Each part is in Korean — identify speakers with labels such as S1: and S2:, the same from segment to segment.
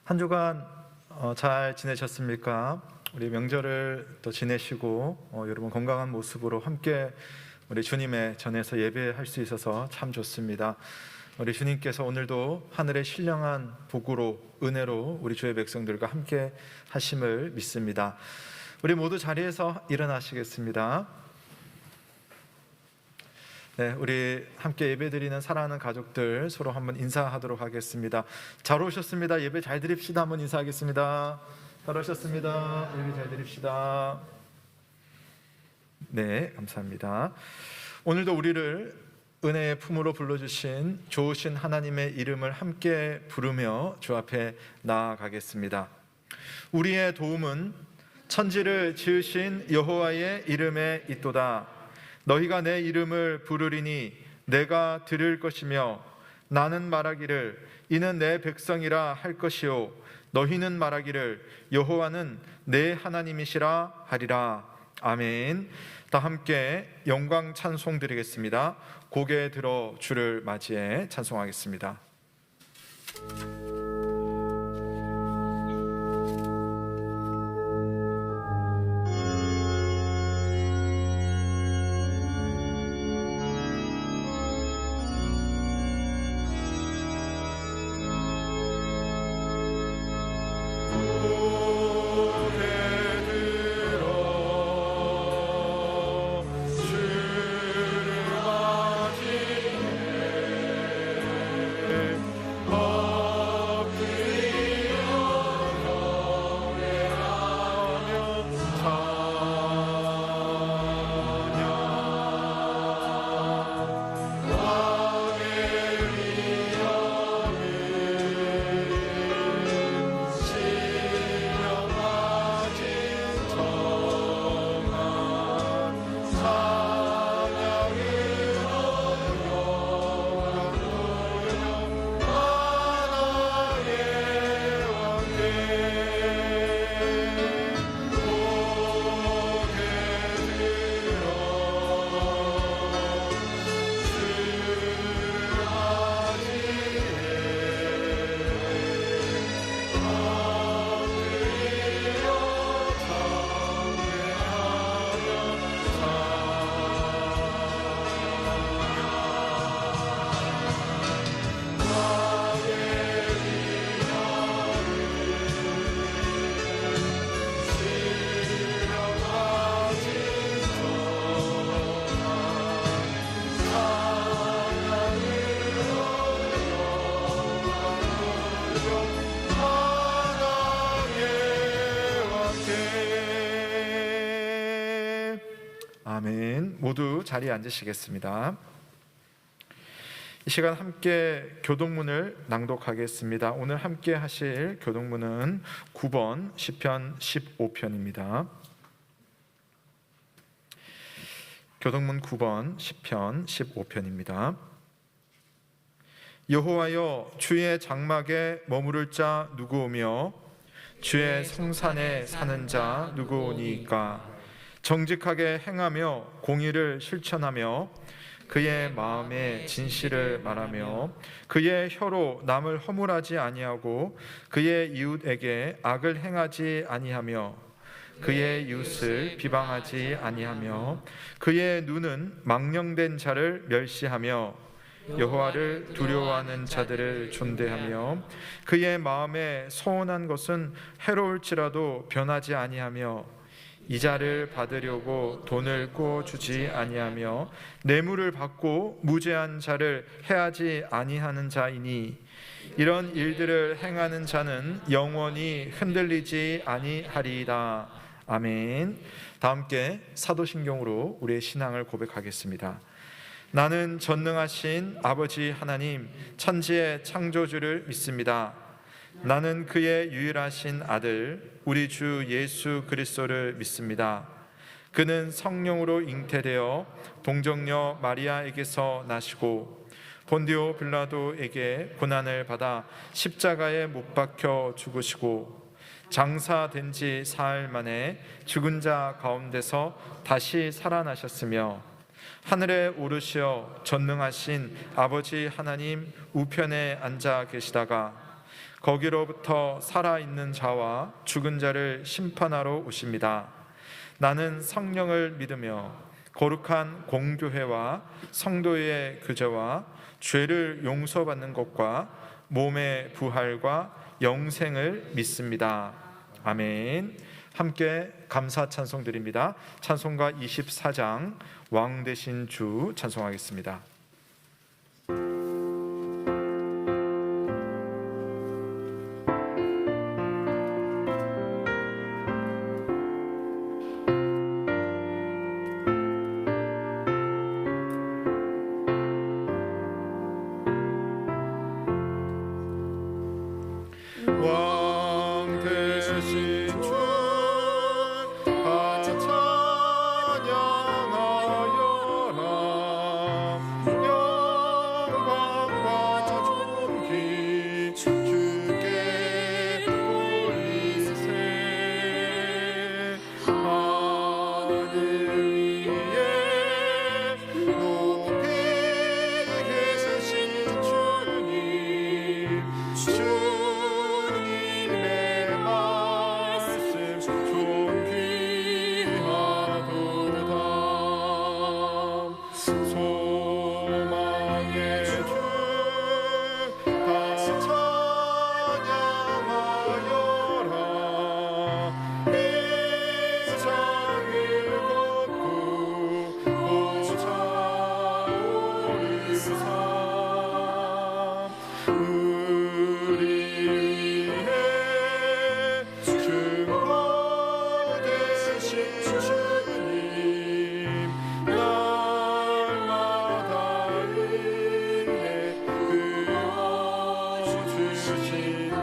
S1: 한 주간 잘 지내셨습니까? 우리 명절을 또 지내시고 여러분 건강한 모습으로 함께 우리 주님의 전에서 예배할 수 있어서 참 좋습니다. 우리 주님께서 오늘도 하늘의 신령한 복으로 은혜로 우리 주의 백성들과 함께 하심을 믿습니다. 우리 모두 자리에서 일어나시겠습니다. 네, 우리 함께 예배드리는 사랑하는 가족들 서로 한번 인사하도록 하겠습니다. 잘 오셨습니다. 예배 잘 드립시다. 한번 인사하겠습니다. 잘 오셨습니다. 예배 잘 드립시다. 네, 감사합니다. 오늘도 우리를 은혜의 품으로 불러주신 좋으신 하나님의 이름을 함께 부르며 주 앞에 나아가겠습니다. 우리의 도움은 천지를 지으신 여호와의 이름에 있도다. 너희가 내 이름을 부르리니 내가 들을 것이며 나는 말하기를 이는 내 백성이라 할 것이요 너희는 말하기를 여호와는 내 하나님이시라 하리라. 아멘. 다 함께 영광 찬송 드리겠습니다. 고개 들어 주를 맞이해 찬송하겠습니다. 아멘. 모두 자리에 앉으시겠습니다. 이 시간 함께 교동문을 낭독하겠습니다. 오늘 함께 하실 교동문은 9번 시편 15편입니다. 교동문 9번 시편 15편입니다. 여호와여, 주의 장막에 머무를 자 누구오며 주의 성산에 사는 자 누구오니까. 정직하게 행하며 공의를 실천하며 그의 마음에 진실을 말하며 그의 혀로 남을 허물하지 아니하고 그의 이웃에게 악을 행하지 아니하며 그의 이웃을 비방하지 아니하며 그의 눈은 망령된 자를 멸시하며 여호와를 두려워하는 자들을 존대하며 그의 마음에 서운한 것은 해로울지라도 변하지 아니하며 이자를 받으려고 돈을 꾸어주지 아니하며 뇌물을 받고 무죄한 자를 해하지 아니하는 자이니 이런 일들을 행하는 자는 영원히 흔들리지 아니하리이다. 아멘. 다 함께 사도신경으로 우리의 신앙을 고백하겠습니다. 나는 전능하신 아버지 하나님 천지의 창조주를 믿습니다. 나는 그의 유일하신 아들 우리 주 예수 그리스도를 믿습니다. 그는 성령으로 잉태되어 동정녀 마리아에게서 나시고 본디오 빌라도에게 고난을 받아 십자가에 못 박혀 죽으시고 장사된 지 사흘 만에 죽은 자 가운데서 다시 살아나셨으며 하늘에 오르시어 전능하신 아버지 하나님 우편에 앉아 계시다가 거기로부터 살아있는 자와 죽은 자를 심판하러 오십니다. 나는 성령을 믿으며 거룩한 공교회와 성도의 교제와 죄를 용서받는 것과 몸의 부활과 영생을 믿습니다. 아멘. 함께 감사 찬송 드립니다. 찬송가 24장 왕 되신 주 찬송하겠습니다. 왕 되신 주 찬양하여라. 영광과 존귀 주께 돌리세. 하늘 위에 높이 계신 주님, 주님의 말씀 존귀하도다. 소망의 주 다시 찬양하여라. 이 장을 걷고 보자 오르사. 우리 위해 중보되신 주님, 날마다 은혜 부어주신다.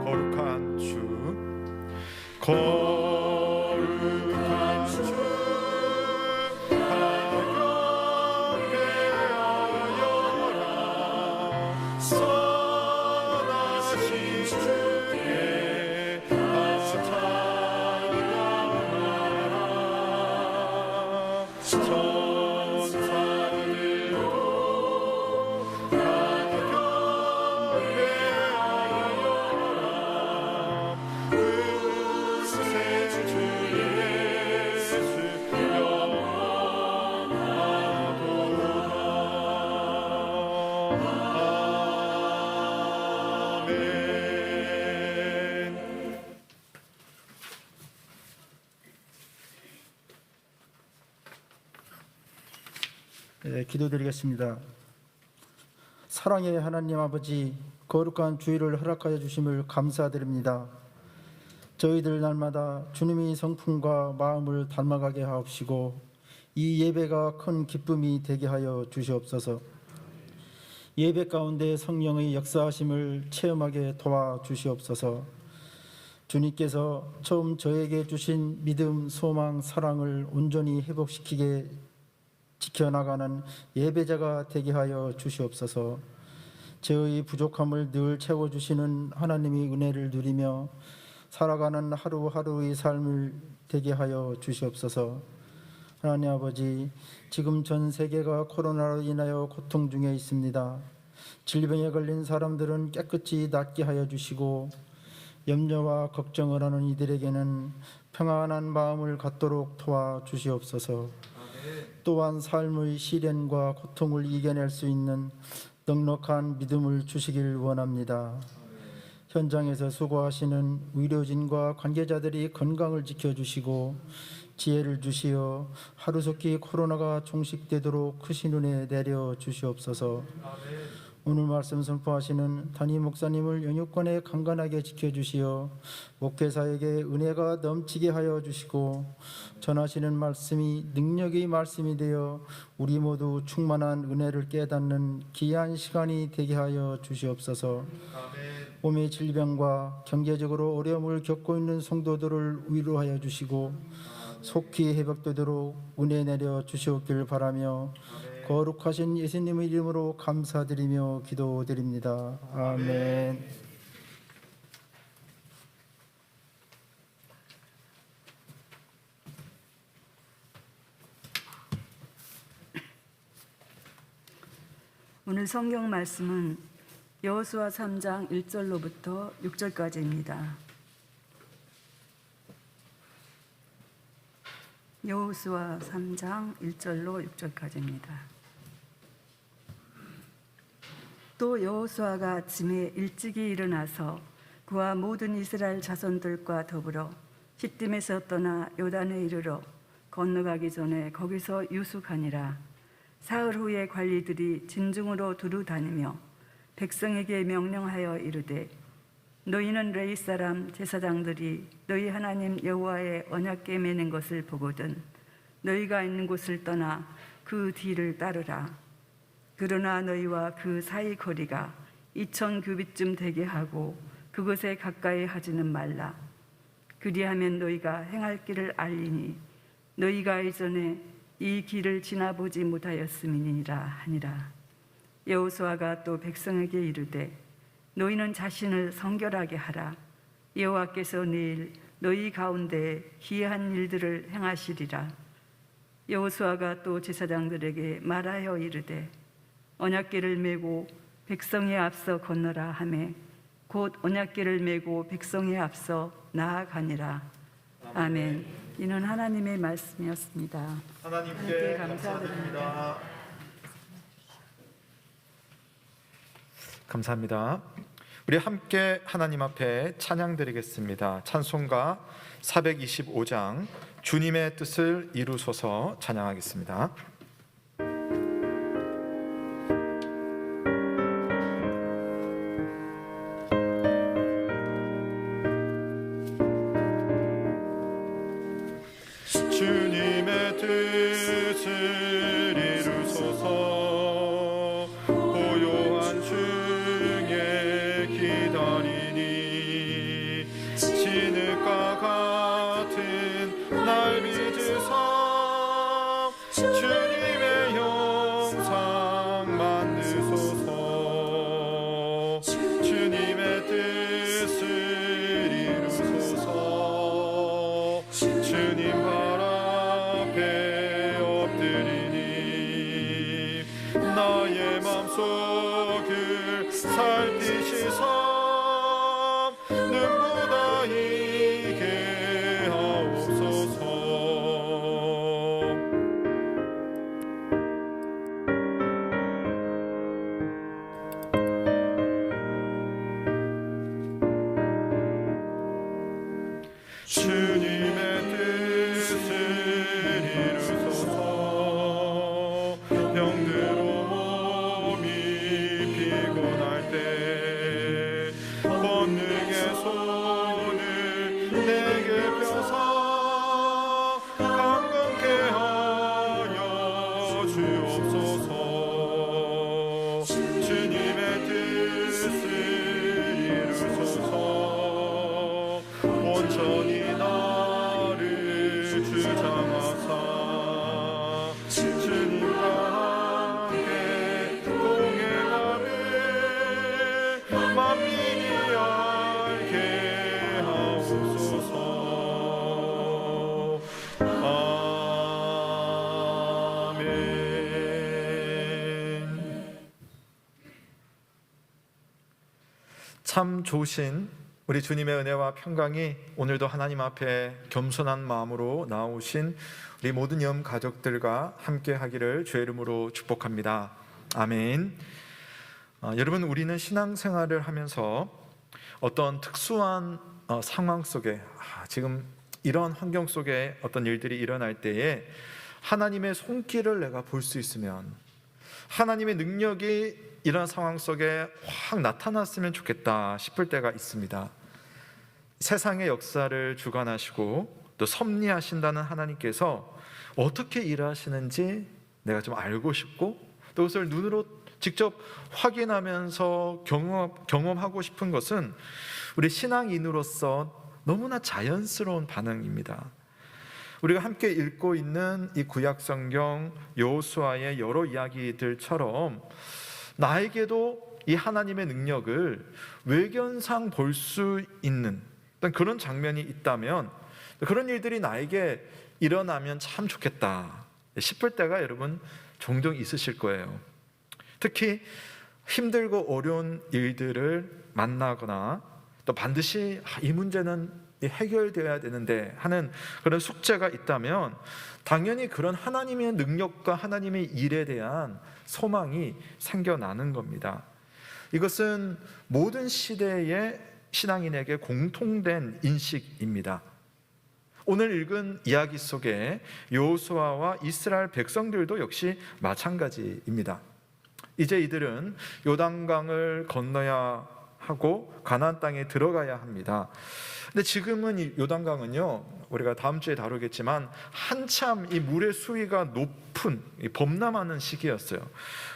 S1: 거룩한 주, 거룩한 주, 하경배하여라. 선하신 주께 찬양하라. 천사들도
S2: 기도드리겠습니다. 사랑의 하나님 아버지, 거룩한 주일을 허락하여 주심을 감사드립니다. 저희들 날마다 주님의 성품과 마음을 닮아가게 하옵시고 이 예배가 큰 기쁨이 되게 하여 주시옵소서. 예배 가운데 성령의 역사하심을 체험하게 도와주시옵소서. 주님께서 처음 저에게 주신 믿음, 소망, 사랑을 온전히 회복시키게 지켜나가는 예배자가 되게 하여 주시옵소서. 저의 부족함을 늘 채워주시는 하나님의 은혜를 누리며 살아가는 하루하루의 삶을 되게 하여 주시옵소서. 하나님 아버지, 지금 전 세계가 코로나로 인하여 고통 중에 있습니다. 질병에 걸린 사람들은 깨끗이 낫게 하여 주시고 염려와 걱정을 하는 이들에게는 평안한 마음을 갖도록 도와주시옵소서. 또한 삶의 시련과 고통을 이겨낼 수 있는 넉넉한 믿음을 주시길 원합니다. 현장에서 수고하시는 의료진과 관계자들이 건강을 지켜주시고 지혜를 주시어 하루속히 코로나가 종식되도록 크신 은혜 내려 주시옵소서. 오늘 말씀 선포하시는 담임 목사님을 영육권에 강건하게 지켜주시어 목회사에게 은혜가 넘치게 하여 주시고 전하시는 말씀이 능력의 말씀이 되어 우리 모두 충만한 은혜를 깨닫는 귀한 시간이 되게 하여 주시옵소서. 몸의 질병과 경제적으로 어려움을 겪고 있는 성도들을 위로하여 주시고 속히 회복되도록 은혜 내려 주시옵기를 바라며 거룩하신 예수님의 이름으로 감사드리며 기도드립니다. 아멘.
S3: 오늘 성경 말씀은 여호수아 3장 1절로부터 6절까지입니다. 여호수아 3장 1절로 6절까지입니다. 또 여호수아가 아침에 일찍이 일어나서 그와 모든 이스라엘 자손들과 더불어 시딤에서 떠나 요단에 이르러 건너가기 전에 거기서 유숙하니라. 사흘 후에 관리들이 진중으로 두루 다니며 백성에게 명령하여 이르되 너희는 레위 사람 제사장들이 너희 하나님 여호와의 언약궤 매는 것을 보거든 너희가 있는 곳을 떠나 그 뒤를 따르라. 그러나 너희와 그 사이 거리가 2000규빗쯤 되게 하고 그것에 가까이 하지는 말라. 그리하면 너희가 행할 길을 알리니 너희가 이전에 이 길을 지나보지 못하였음이니라 하니라. 여호수아가 또 백성에게 이르되 너희는 자신을 성결하게 하라. 여호와께서 내일 너희 가운데 기이한 일들을 행하시리라. 여호수아가 또 제사장들에게 말하여 이르되 언약궤를 메고 백성에 앞서 건너라 하매 곧 언약궤를 메고 백성에 앞서 나아가니라. 아멘. 이는 하나님의 말씀이었습니다.
S1: 하나님께 감사드립니다. 감사합니다. 우리 함께 하나님 앞에 찬양드리겠습니다. 찬송가 425장 주님의 뜻을 이루소서 찬양하겠습니다. 주님의 뜻을 이루소서 고요한 중에 기다리니 진흙과 같은 날 빚으사 주님의 영상 만드소서 주님의 뜻을 이루소서 주님 나의 맘속을 살피시사 눈보다 이게 하옵소서. 주님의 뜻을 이루소서. 병들어 몸이 피곤할 때 권능의 손을 내게 펴서 강건케 하여 주옵소서. 주님의 뜻을 이루소서. 온전히 나를 주장하사 주님과 함께 동행하며 만민이 알게 하옵소서. 아멘. 참 좋으신 우리 주님의 은혜와 평강이 오늘도 하나님 앞에 겸손한 마음으로 나오신 우리 모든 영 가족들과 함께 하기를 주의 이름으로 축복합니다. 아멘. 여러분, 우리는 신앙생활을 하면서 어떤 특수한 상황 속에 지금 이런 환경 속에 어떤 일들이 일어날 때에 하나님의 손길을 내가 볼 수 있으면, 하나님의 능력이 이런 상황 속에 확 나타났으면 좋겠다 싶을 때가 있습니다. 세상의 역사를 주관하시고 또 섭리하신다는 하나님께서 어떻게 일하시는지 내가 좀 알고 싶고 또 그것을 눈으로 직접 확인하면서 경험하고 싶은 것은 우리 신앙인으로서 너무나 자연스러운 반응입니다. 우리가 함께 읽고 있는 이 구약 성경 여호수아의 여러 이야기들처럼 나에게도 이 하나님의 능력을 외견상 볼 수 있는 그런 장면이 있다면, 그런 일들이 나에게 일어나면 참 좋겠다 싶을 때가 여러분 종종 있으실 거예요. 특히 힘들고 어려운 일들을 만나거나 또 반드시 이 문제는 해결되어야 되는데 하는 그런 숙제가 있다면 당연히 그런 하나님의 능력과 하나님의 일에 대한 소망이 생겨나는 겁니다. 이것은 모든 시대의 신앙인에게 공통된 인식입니다. 오늘 읽은 이야기 속에 여호수아와 이스라엘 백성들도 역시 마찬가지입니다. 이제 이들은 요단강을 건너야 하고 가나안 땅에 들어가야 합니다. 근데 지금은 이 요단강은요, 우리가 다음 주에 다루겠지만 한참 이 물의 수위가 높은 범람하는 시기였어요.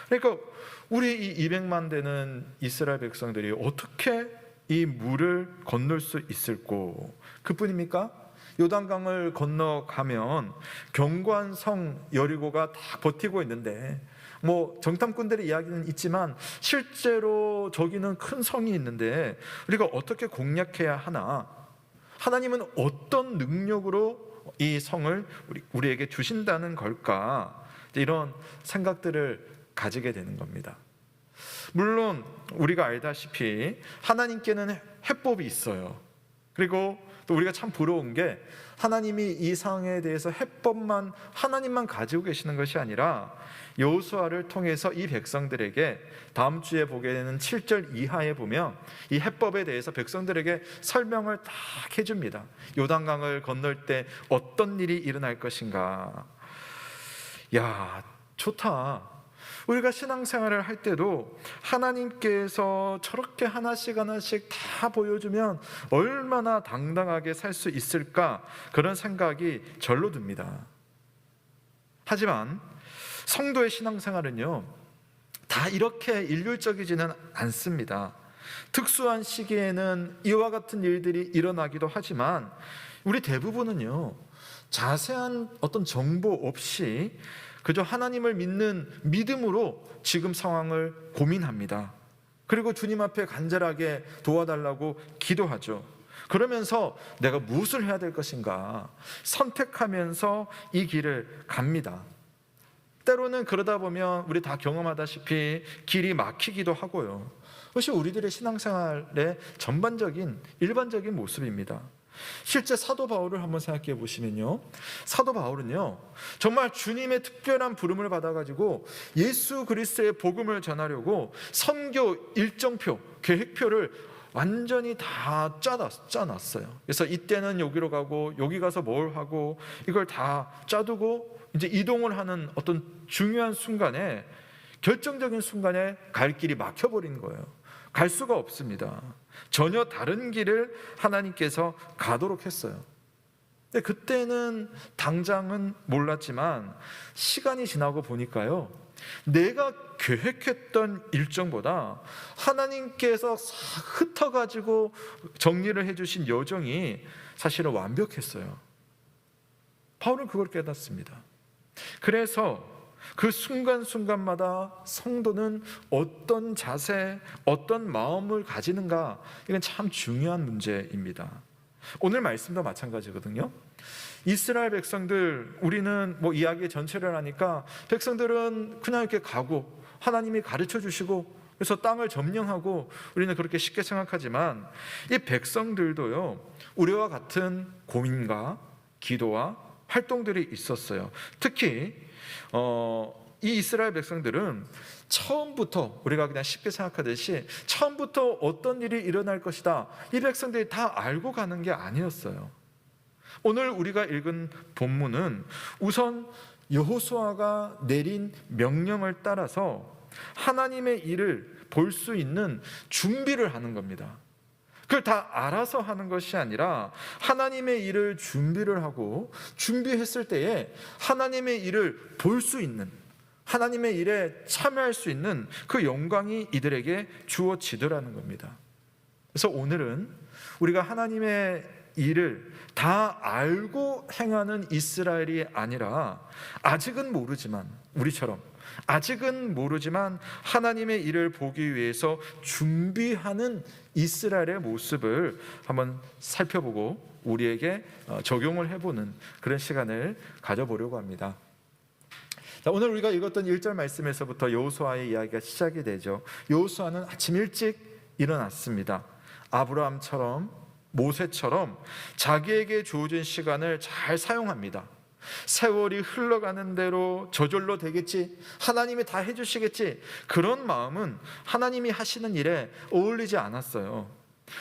S1: 그러니까 우리 이 200만 되는 이스라엘 백성들이 어떻게 이 물을 건널 수 있을꼬? 그뿐입니까? 요단강을 건너가면 견고한 성 여리고가 다 버티고 있는데, 뭐 정탐꾼들의 이야기는 있지만 실제로 저기는 큰 성이 있는데 우리가 어떻게 공략해야 하나? 하나님은 어떤 능력으로 이 성을 우리에게 주신다는 걸까? 이런 생각들을 가지게 되는 겁니다. 물론 우리가 알다시피 하나님께는 해법이 있어요. 그리고 또 우리가 참 부러운 게 하나님이 이 상황에 대해서 해법만 하나님만 가지고 계시는 것이 아니라 여호수아를 통해서 이 백성들에게 다음 주에 보게 되는 7절 이하에 보면 이 해법에 대해서 백성들에게 설명을 다 해줍니다. 요단강을 건널 때 어떤 일이 일어날 것인가. 야, 좋다. 우리가 신앙생활을 할 때도 하나님께서 저렇게 하나씩 하나씩 다 보여주면 얼마나 당당하게 살 수 있을까, 그런 생각이 절로 듭니다. 하지만 성도의 신앙생활은요, 다 이렇게 일률적이지는 않습니다. 특수한 시기에는 이와 같은 일들이 일어나기도 하지만 우리 대부분은요, 자세한 어떤 정보 없이 그저 하나님을 믿는 믿음으로 지금 상황을 고민합니다. 그리고 주님 앞에 간절하게 도와달라고 기도하죠. 그러면서 내가 무엇을 해야 될 것인가 선택하면서 이 길을 갑니다. 때로는 그러다 보면 우리 다 경험하다시피 길이 막히기도 하고요. 그것이 우리들의 신앙생활의 전반적인 일반적인 모습입니다. 실제 사도 바울을 한번 생각해 보시면요, 사도 바울은요 정말 주님의 특별한 부름을 받아가지고 예수 그리스도의 복음을 전하려고 선교 일정표, 계획표를 완전히 다 짜놨어요. 그래서 이때는 여기로 가고 여기 가서 뭘 하고 이걸 다 짜두고 이제 이동을 하는 어떤 중요한 순간에, 결정적인 순간에 갈 길이 막혀버린 거예요. 갈 수가 없습니다. 전혀 다른 길을 하나님께서 가도록 했어요. 근데 그때는 당장은 몰랐지만 시간이 지나고 보니까요, 내가 계획했던 일정보다 하나님께서 흩어가지고 정리를 해주신 여정이 사실은 완벽했어요. 바울은 그걸 깨닫습니다. 그래서 그 순간순간마다 성도는 어떤 자세, 어떤 마음을 가지는가, 이건 참 중요한 문제입니다. 오늘 말씀도 마찬가지거든요. 이스라엘 백성들, 우리는 뭐 이야기 전체를 하니까 백성들은 그냥 이렇게 가고 하나님이 가르쳐 주시고 그래서 땅을 점령하고 우리는 그렇게 쉽게 생각하지만 이 백성들도요, 우리와 같은 고민과 기도와 활동들이 있었어요. 특히 이 이스라엘 백성들은 처음부터, 우리가 그냥 쉽게 생각하듯이 처음부터 어떤 일이 일어날 것이다, 이 백성들이 다 알고 가는 게 아니었어요. 오늘 우리가 읽은 본문은 우선 여호수아가 내린 명령을 따라서 하나님의 일을 볼 수 있는 준비를 하는 겁니다. 그걸 다 알아서 하는 것이 아니라 하나님의 일을 준비를 하고, 준비했을 때에 하나님의 일을 볼 수 있는, 하나님의 일에 참여할 수 있는 그 영광이 이들에게 주어지더라는 겁니다. 그래서 오늘은 우리가 하나님의 일을 다 알고 행하는 이스라엘이 아니라 아직은 모르지만, 우리처럼 아직은 모르지만 하나님의 일을 보기 위해서 준비하는 이스라엘의 모습을 한번 살펴보고 우리에게 적용을 해보는 그런 시간을 가져보려고 합니다. 자, 오늘 우리가 읽었던 1절 말씀에서부터 여호수아의 이야기가 시작이 되죠. 여호수아는 아침 일찍 일어났습니다. 아브라함처럼, 모세처럼 자기에게 주어진 시간을 잘 사용합니다. 세월이 흘러가는 대로 저절로 되겠지, 하나님이 다 해주시겠지, 그런 마음은 하나님이 하시는 일에 어울리지 않았어요.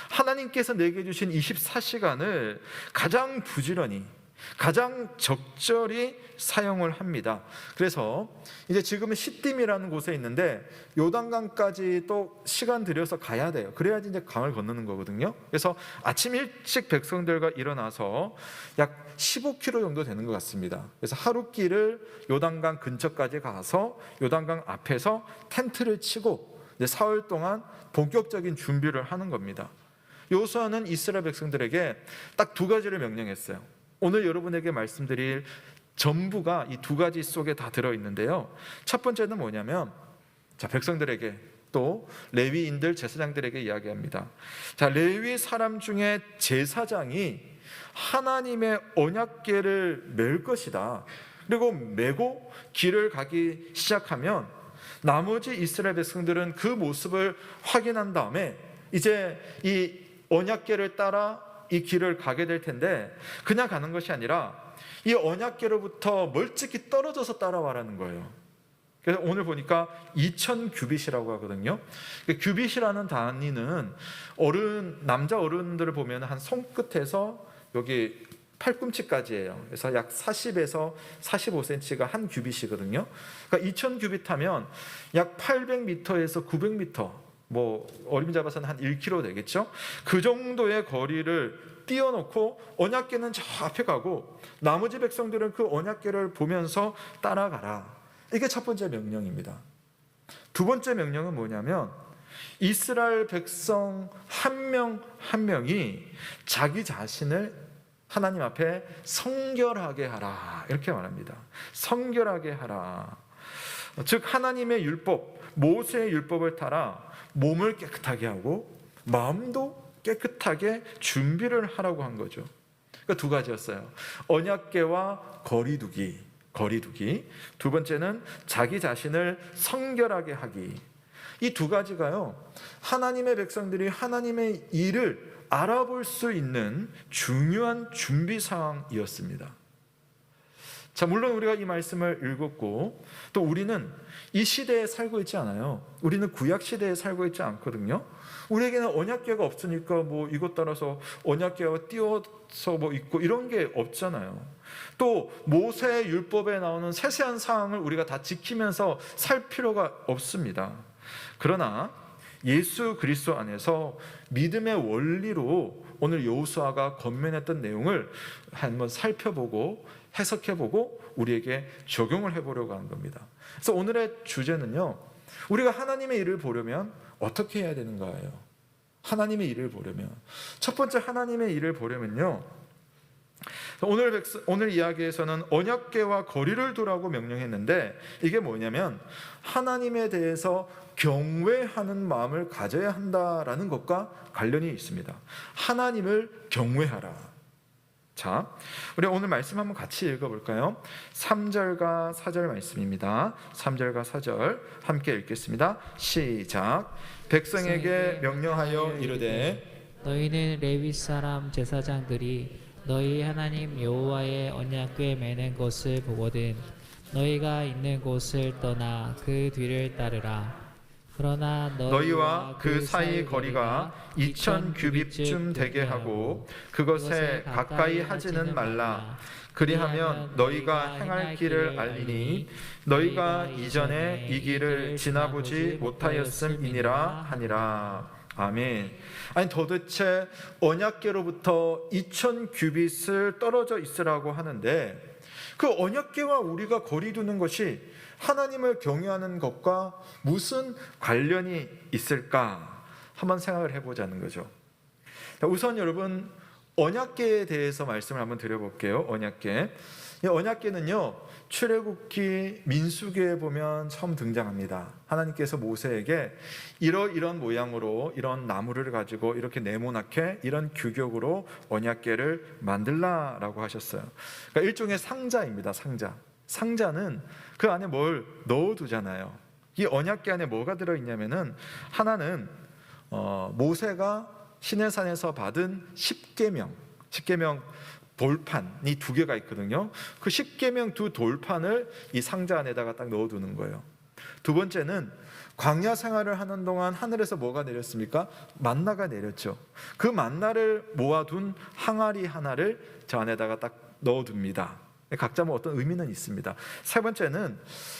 S1: 하나님께서 내게 주신 24시간을 가장 부지런히, 가장 적절히 사용을 합니다. 그래서 이제 지금은 시딤이라는 곳에 있는데 요단강까지 또 시간 들여서 가야 돼요. 그래야지 이제 강을 건너는 거거든요. 그래서 아침 일찍 백성들과 일어나서 약 15km 정도 되는 것 같습니다. 그래서 하루길을 요단강 근처까지 가서 요단강 앞에서 텐트를 치고 이제 사흘 동안 본격적인 준비를 하는 겁니다. 여호수아는 이스라엘 백성들에게 딱 두 가지를 명령했어요. 오늘 여러분에게 말씀드릴 전부가 이 두 가지 속에 다 들어있는데요. 첫 번째는 뭐냐면, 자, 백성들에게 또 레위인들, 제사장들에게 이야기합니다. 자, 레위 사람 중에 제사장이 하나님의 언약궤를 맬 것이다. 그리고 메고 길을 가기 시작하면 나머지 이스라엘 백성들은 그 모습을 확인한 다음에 이제 이 언약궤를 따라 이 길을 가게 될 텐데, 그냥 가는 것이 아니라 이 언약궤로부터 멀찍이 떨어져서 따라와라는 거예요. 그래서 오늘 보니까 2000규빗이라고 하거든요. 규빗이라는 단위는 남자 어른들을 보면 한 손끝에서 여기 팔꿈치까지예요. 그래서 약 40에서 45cm가 한 규빗이거든요. 그러니까 2000규빗 하면 약 800m에서 900m, 뭐 어림잡아서는 잡아서는 한 1km 되겠죠. 그 정도의 거리를 띄워놓고 언약궤는 저 앞에 가고 나머지 백성들은 그 언약궤를 보면서 따라가라. 이게 첫 번째 명령입니다. 두 번째 명령은 뭐냐면, 이스라엘 백성 한 명 한 명이 자기 자신을 하나님 앞에 성결하게 하라, 이렇게 말합니다. 성결하게 하라. 즉 하나님의 율법, 모세의 율법을 따라 몸을 깨끗하게 하고 마음도 깨끗하게 준비를 하라고 한 거죠. 그러니까 두 가지였어요. 언약궤와 거리두기. 두 번째는 자기 자신을 성결하게 하기. 이 두 가지가요, 하나님의 백성들이 하나님의 일을 알아볼 수 있는 중요한 준비 사항이었습니다. 자, 물론 우리가 이 말씀을 읽었고 또 우리는 이 시대에 살고 있지 않아요. 우리는 구약 시대에 살고 있지 않거든요. 우리에게는 언약궤가 없으니까 뭐 이것 따라서 언약궤와 띄워서 뭐 있고 이런 게 없잖아요. 또 모세의 율법에 나오는 세세한 사항을 우리가 다 지키면서 살 필요가 없습니다. 그러나 예수 그리스도 안에서 믿음의 원리로 오늘 여호수아가 권면했던 내용을 한번 살펴보고 해석해보고 우리에게 적용을 해보려고 하는 겁니다. 그래서 오늘의 주제는요, 우리가 하나님의 일을 보려면 어떻게 해야 되는가예요. 하나님의 일을 보려면 첫 번째, 하나님의 일을 보려면요, 오늘 이야기에서는 언약궤와 거리를 두라고 명령했는데, 이게 뭐냐면 하나님에 대해서 경외하는 마음을 가져야 한다라는 것과 관련이 있습니다. 하나님을 경외하라. 자, 우리 오늘 말씀 한번 같이 읽어볼까요? 3절과 4절 말씀입니다. 3절과 4절 함께 읽겠습니다. 시작. 백성에게 명령하여 이르되,
S4: 너희는 레위 사람 제사장들이 너희 하나님 여호와의 언약궤 매는 것을 보거든 너희가 있는 곳을 떠나 그 뒤를 따르라. 그러나
S1: 너희와 그 사이 거리가 2000규빗쯤 되게 하고 그것에 가까이 하지는 말라. 그리하면 너희가 행할 길을 알리니 너희가 이전에 이 길을 지나보지 못하였음이니라 하니라. 아멘. 아니, 도대체 언약궤로부터 2000규빗을 떨어져 있으라고 하는데, 그 언약궤와 우리가 거리 두는 것이 하나님을 경외하는 것과 무슨 관련이 있을까 한번 생각을 해보자는 거죠. 우선 여러분, 언약궤에 대해서 말씀을 한번 드려볼게요. 언약궤. 이 언약궤는요, 출애굽기, 민수기에 보면 처음 등장합니다. 하나님께서 모세에게 이런 모양으로 이런 나무를 가지고 이렇게 네모나게 이런 규격으로 언약궤를 만들라라고 하셨어요. 그러니까 일종의 상자입니다. 상자는 그 안에 뭘 넣어두잖아요. 이 언약궤 안에 뭐가 들어있냐면은, 하나는 모세가 시내산에서 받은 십계명 돌판이 2개가 있거든요. 그 십계명 2 돌판을 이 상자 안에다가 딱 넣어두는 거예요. 두 번째는 광야 생활을 하는 동안 하늘에서 뭐가 내렸습니까? 만나가 내렸죠. 그 만나를 모아둔 항아리 하나를 저 안에다가 딱 넣어둡니다. 각자 뭐 어떤 의미는 있습니다. 세 번째는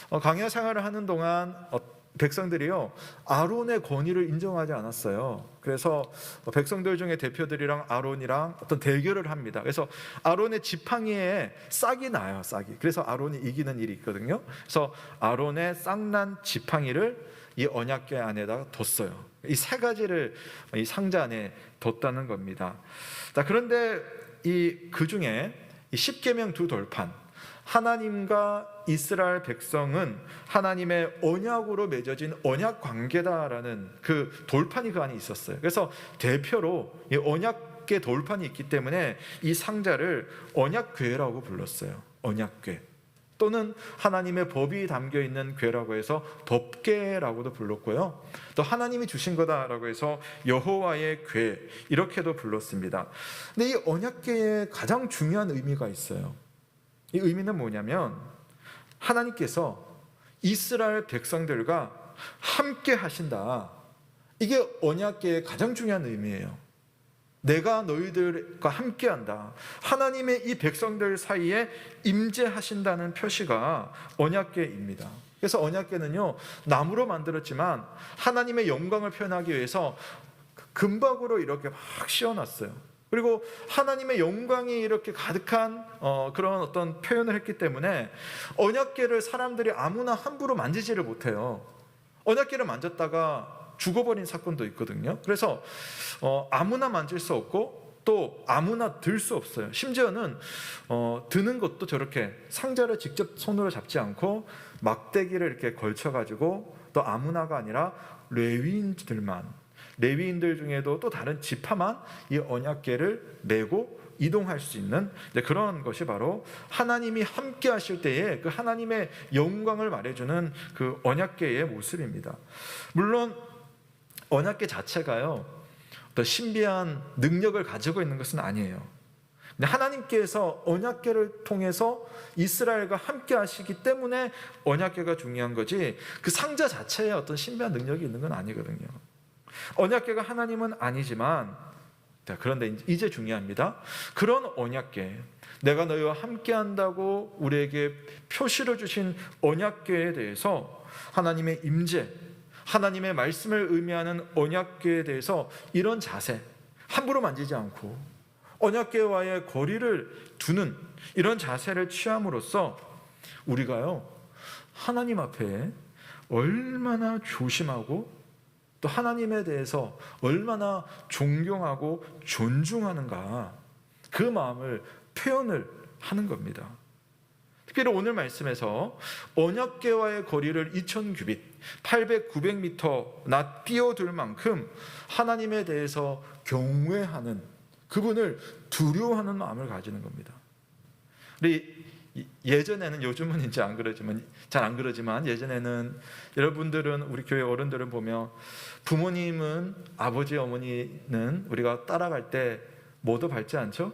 S1: 광야 생활을 하는 동안 백성들이요, 아론의 권위를 인정하지 않았어요. 그래서 백성들 중에 대표들이랑 아론이랑 어떤 대결을 합니다. 그래서 아론의 지팡이에 싹이 나요. 그래서 아론이 이기는 일이 있거든요. 그래서 아론의 싹난 지팡이를 이 언약궤 안에다가 뒀어요. 이 3가지를 이 상자 안에 뒀다는 겁니다. 자, 그런데 그 중에 이 십계명 2 돌판, 하나님과 이스라엘 백성은 하나님의 언약으로 맺어진 언약 관계다라는 그 돌판이 그 안에 있었어요. 그래서 대표로 이 언약궤 돌판이 있기 때문에 이 상자를 언약궤라고 불렀어요. 언약궤, 또는 하나님의 법이 담겨 있는 궤라고 해서 법궤라고도 불렀고요. 또 하나님이 주신 거다라고 해서 여호와의 궤, 이렇게도 불렀습니다. 근데 이 언약궤에 가장 중요한 의미가 있어요. 이 의미는 뭐냐면, 하나님께서 이스라엘 백성들과 함께 하신다. 이게 언약궤의 가장 중요한 의미예요. 내가 너희들과 함께한다. 하나님의 이 백성들 사이에 임재하신다는 표시가 언약궤입니다. 그래서 언약궤는요, 나무로 만들었지만 하나님의 영광을 표현하기 위해서 금박으로 이렇게 막 씌워놨어요. 그리고 하나님의 영광이 이렇게 가득한 그런 어떤 표현을 했기 때문에 언약궤를 사람들이 아무나 함부로 만지지를 못해요. 언약궤를 만졌다가 죽어버린 사건도 있거든요. 그래서 아무나 만질 수 없고 또 아무나 들 수 없어요. 심지어는 드는 것도 저렇게 상자를 직접 손으로 잡지 않고 막대기를 이렇게 걸쳐가지고, 또 아무나가 아니라 레위인들 중에도 또 다른 지파만 이 언약궤를 메고 이동할 수 있는 그런 것이 바로 하나님이 함께 하실 때에 그 하나님의 영광을 말해주는 그 언약궤의 모습입니다. 물론 언약궤 자체가요, 어떤 신비한 능력을 가지고 있는 것은 아니에요. 근데 하나님께서 언약궤를 통해서 이스라엘과 함께 하시기 때문에 언약궤가 중요한 거지, 그 상자 자체에 어떤 신비한 능력이 있는 건 아니거든요. 언약궤가 하나님은 아니지만, 그런데 이제 중요합니다. 그런 언약궤, 내가 너희와 함께한다고 우리에게 표시를 주신 언약궤에 대해서 하나님의 임재, 하나님의 말씀을 의미하는 언약궤에 대해서 이런 자세, 함부로 만지지 않고 언약궤와의 거리를 두는 이런 자세를 취함으로써 우리가요, 하나님 앞에 얼마나 조심하고 또 하나님에 대해서 얼마나 존경하고 존중하는가, 그 마음을 표현을 하는 겁니다. 특별히 오늘 말씀에서 언약궤와의 거리를 2000규빗, 800, 900m나 뛰어들 만큼 하나님에 대해서 경외하는, 그분을 두려워하는 마음을 가지는 겁니다. 우리 예전에는, 요즘은 이제 잘 안 그러지만 예전에는 여러분들은, 우리 교회 어른들은 보면 부모님은, 아버지 어머니는 우리가 따라갈 때 뭐도 밟지 않죠?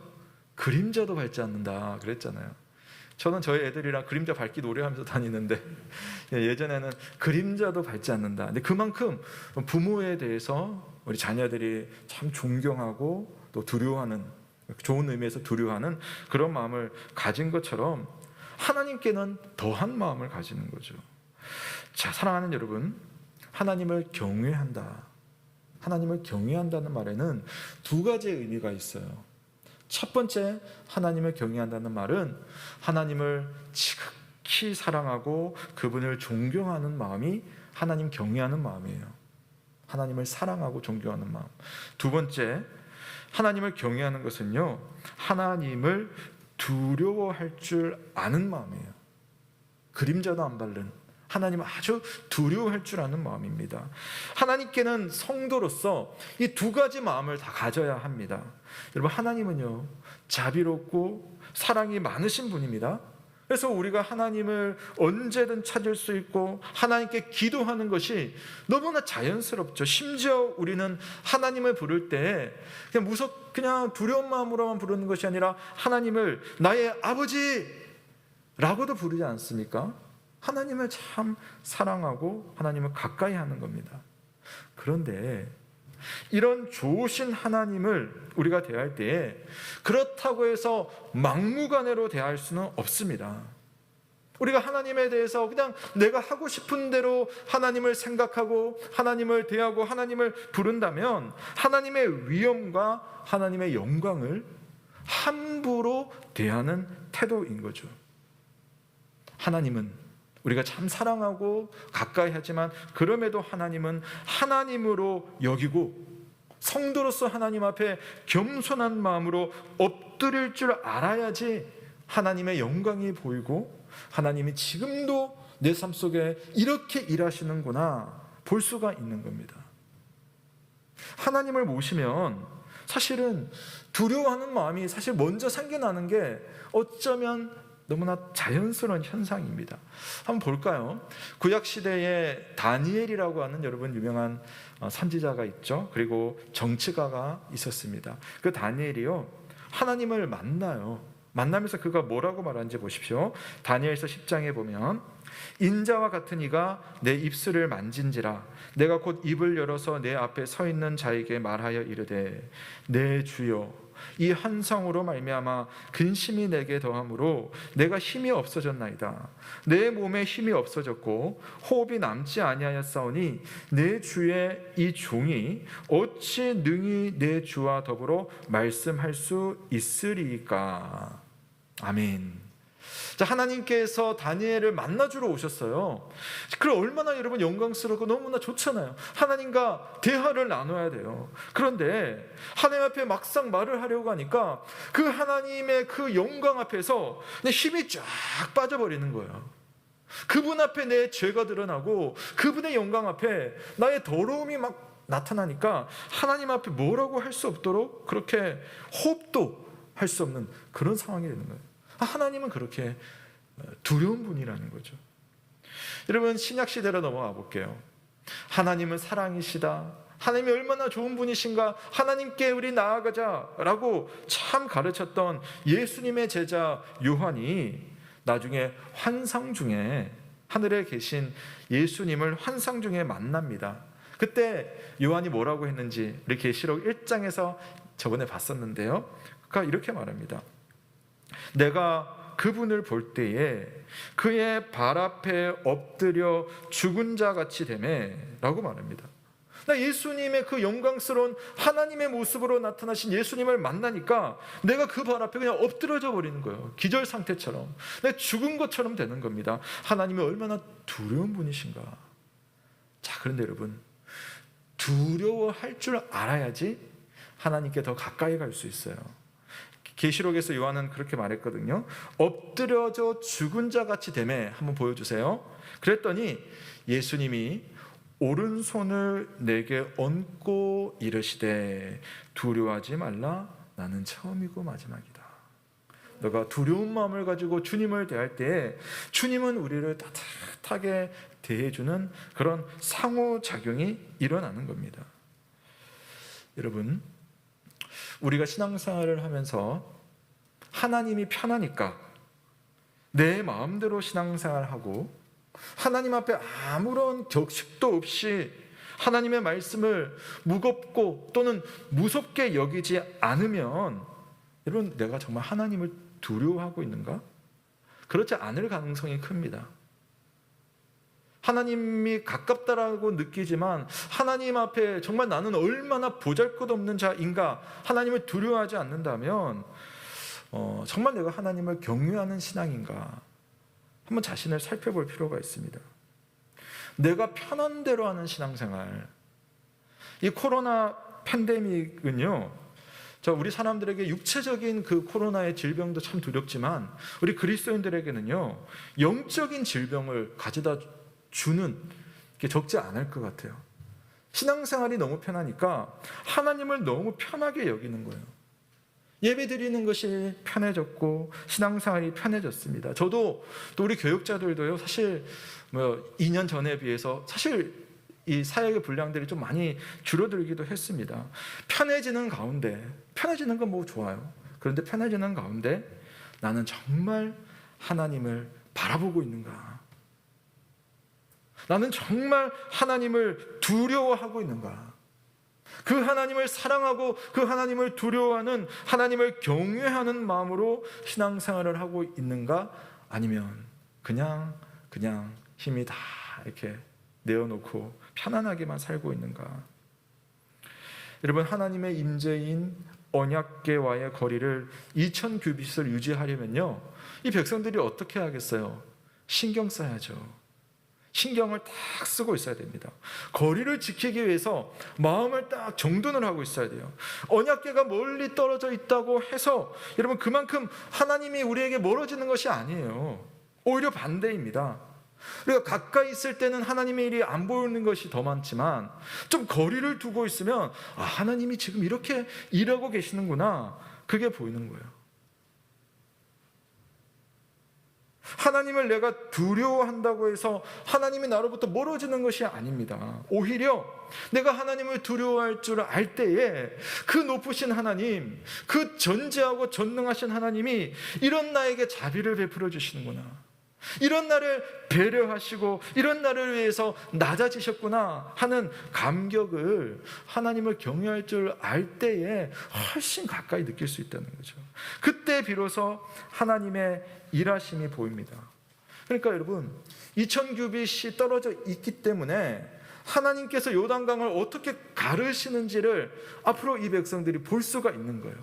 S1: 그림자도 밟지 않는다 그랬잖아요. 저는 저희 애들이랑 그림자 밟기 노래하면서 다니는데 예전에는 그림자도 밟지 않는다. 근데 그만큼 부모에 대해서 우리 자녀들이 참 존경하고 또 두려워하는, 좋은 의미에서 두려워하는 그런 마음을 가진 것처럼 하나님께는 더한 마음을 가지는 거죠. 자, 사랑하는 여러분, 하나님을 경외한다. 하나님을 경외한다는 말에는 2가지의 의미가 있어요. 첫 번째, 하나님을 경외한다는 말은 하나님을 지극히 사랑하고 그분을 존경하는 마음이 하나님 경외하는 마음이에요. 하나님을 사랑하고 존경하는 마음. 2번째, 하나님을 경외하는 것은요, 하나님을 두려워할 줄 아는 마음이에요. 그림자도 안 바른 하나님을 아주 두려워할 줄 아는 마음입니다. 하나님께는 성도로서 이 두 가지 마음을 다 가져야 합니다. 여러분, 하나님은요, 자비롭고 사랑이 많으신 분입니다. 그래서 우리가 하나님을 언제든 찾을 수 있고 하나님께 기도하는 것이 너무나 자연스럽죠. 심지어 우리는 하나님을 부를 때 그냥 두려운 마음으로만 부르는 것이 아니라 하나님을 나의 아버지라고도 부르지 않습니까? 하나님을 참 사랑하고 하나님을 가까이 하는 겁니다. 그런데 이런 좋으신 하나님을 우리가 대할 때에 그렇다고 해서 막무가내로 대할 수는 없습니다. 우리가 하나님에 대해서 그냥 내가 하고 싶은 대로 하나님을 생각하고 하나님을 대하고 하나님을 부른다면 하나님의 위엄과 하나님의 영광을 함부로 대하는 태도인 거죠. 하나님은 우리가 참 사랑하고 가까이 하지만 그럼에도 하나님은 하나님으로 여기고 성도로서 하나님 앞에 겸손한 마음으로 엎드릴 줄 알아야지 하나님의 영광이 보이고 하나님이 지금도 내 삶 속에 이렇게 일하시는구나 볼 수가 있는 겁니다. 하나님을 모시면 사실은 두려워하는 마음이 사실 먼저 생겨나는 게 어쩌면 너무나 자연스러운 현상입니다. 한번 볼까요? 구약시대에 다니엘이라고 하는 여러분 유명한 선지자가 있죠. 그리고 정치가가 있었습니다. 그 다니엘이요, 하나님을 만나요. 만나면서 그가 뭐라고 말하는지 보십시오. 다니엘서 10장에 보면 인자와 같은 이가 내 입술을 만진지라 내가 곧 입을 열어서 내 앞에 서 있는 자에게 말하여 이르되 내 주여 이 한성으로 말미암아 근심이 내게 더함으로 내가 힘이 없어졌나이다. 내 몸에 힘이 없어졌고 호흡이 남지 아니하였사오니 내 주의 이 종이 어찌 능히 내 주와 더불어 말씀할 수 있으리까. 아멘. 자, 하나님께서 다니엘을 만나주러 오셨어요. 그럼 얼마나 여러분 영광스럽고 너무나 좋잖아요. 하나님과 대화를 나눠야 돼요. 그런데 하나님 앞에 막상 말을 하려고 하니까 그 하나님의 그 영광 앞에서 내 힘이 쫙 빠져버리는 거예요. 그분 앞에 내 죄가 드러나고 그분의 영광 앞에 나의 더러움이 막 나타나니까 하나님 앞에 뭐라고 할 수 없도록 그렇게 호흡도 할 수 없는 그런 상황이 되는 거예요. 하나님은 그렇게 두려운 분이라는 거죠. 여러분, 신약시대로 넘어가 볼게요. 하나님은 사랑이시다, 하나님이 얼마나 좋은 분이신가, 하나님께 우리 나아가자라고 참 가르쳤던 예수님의 제자 요한이 나중에 환상 중에 하늘에 계신 예수님을 환상 중에 만납니다. 그때 요한이 뭐라고 했는지 우리 계시록 1장에서 저번에 봤었는데요. 그러니까 이렇게 말합니다. 내가 그분을 볼 때에 그의 발 앞에 엎드려 죽은 자 같이 되매 라고 말합니다. 예수님의 그 영광스러운 하나님의 모습으로 나타나신 예수님을 만나니까 내가 그 발 앞에 그냥 엎드려져 버리는 거예요. 기절 상태처럼 내가 죽은 것처럼 되는 겁니다. 하나님이 얼마나 두려운 분이신가. 자, 그런데 여러분, 두려워할 줄 알아야지 하나님께 더 가까이 갈 수 있어요. 계시록에서 요한은 그렇게 말했거든요. 엎드려져 죽은 자 같이 되매 한번 보여주세요. 그랬더니 예수님이 오른손을 내게 얹고 이르시되 두려워하지 말라, 나는 처음이고 마지막이다. 너가 두려운 마음을 가지고 주님을 대할 때 주님은 우리를 따뜻하게 대해주는 그런 상호작용이 일어나는 겁니다. 여러분, 우리가 신앙생활을 하면서 하나님이 편하니까 내 마음대로 신앙생활하고 하나님 앞에 아무런 격식도 없이 하나님의 말씀을 무겁고 또는 무섭게 여기지 않으면 여러분, 내가 정말 하나님을 두려워하고 있는가? 그렇지 않을 가능성이 큽니다. 하나님이 가깝다라고 느끼지만 하나님 앞에 정말 나는 얼마나 보잘것없는 자인가 하나님을 두려워하지 않는다면 정말 내가 하나님을 경외하는 신앙인가 한번 자신을 살펴볼 필요가 있습니다. 내가 편한 대로 하는 신앙생활, 이 코로나 팬데믹은요 자, 우리 사람들에게 육체적인 그 코로나의 질병도 참 두렵지만 우리 그리스도인들에게는요, 영적인 질병을 가져다 주는 게 적지 않을 것 같아요. 신앙생활이 너무 편하니까 하나님을 너무 편하게 여기는 거예요. 예배 드리는 것이 편해졌고 신앙생활이 편해졌습니다. 저도 또 우리 교육자들도요, 사실 2년 전에 비해서 사실 이 사역의 분량들이 좀 많이 줄어들기도 했습니다. 편해지는 가운데, 편해지는 건 뭐 좋아요. 그런데 편해지는 가운데 나는 정말 하나님을 바라보고 있는가? 나는 정말 하나님을 두려워하고 있는가? 그 하나님을 사랑하고 그 하나님을 두려워하는, 하나님을 경외하는 마음으로 신앙생활을 하고 있는가? 아니면 그냥 힘이 다 이렇게 내어놓고 편안하게만 살고 있는가? 여러분, 하나님의 임재인 언약궤와의 거리를 2000규빗을 유지하려면요, 이 백성들이 어떻게 하겠어요? 신경 써야죠. 신경을 딱 쓰고 있어야 됩니다. 거리를 지키기 위해서 마음을 딱 정돈을 하고 있어야 돼요. 언약궤가 멀리 떨어져 있다고 해서 여러분, 그만큼 하나님이 우리에게 멀어지는 것이 아니에요. 오히려 반대입니다. 우리가 가까이 있을 때는 하나님의 일이 안 보이는 것이 더 많지만 좀 거리를 두고 있으면 하나님이 지금 이렇게 일하고 계시는구나, 그게 보이는 거예요. 하나님을 내가 두려워한다고 해서 하나님이 나로부터 멀어지는 것이 아닙니다. 오히려 내가 하나님을 두려워할 줄 알 때에 그 높으신 하나님, 그 전지하고 전능하신 하나님이 이런 나에게 자비를 베풀어 주시는구나, 이런 나를 배려하시고 이런 나를 위해서 낮아지셨구나 하는 감격을 하나님을 경외할 줄 알 때에 훨씬 가까이 느낄 수 있다는 거죠. 그때 비로소 하나님의 일하심이 보입니다. 그러니까 여러분, 2000규빗이 떨어져 있기 때문에 하나님께서 요단강을 어떻게 가르시는지를 앞으로 이 백성들이 볼 수가 있는 거예요.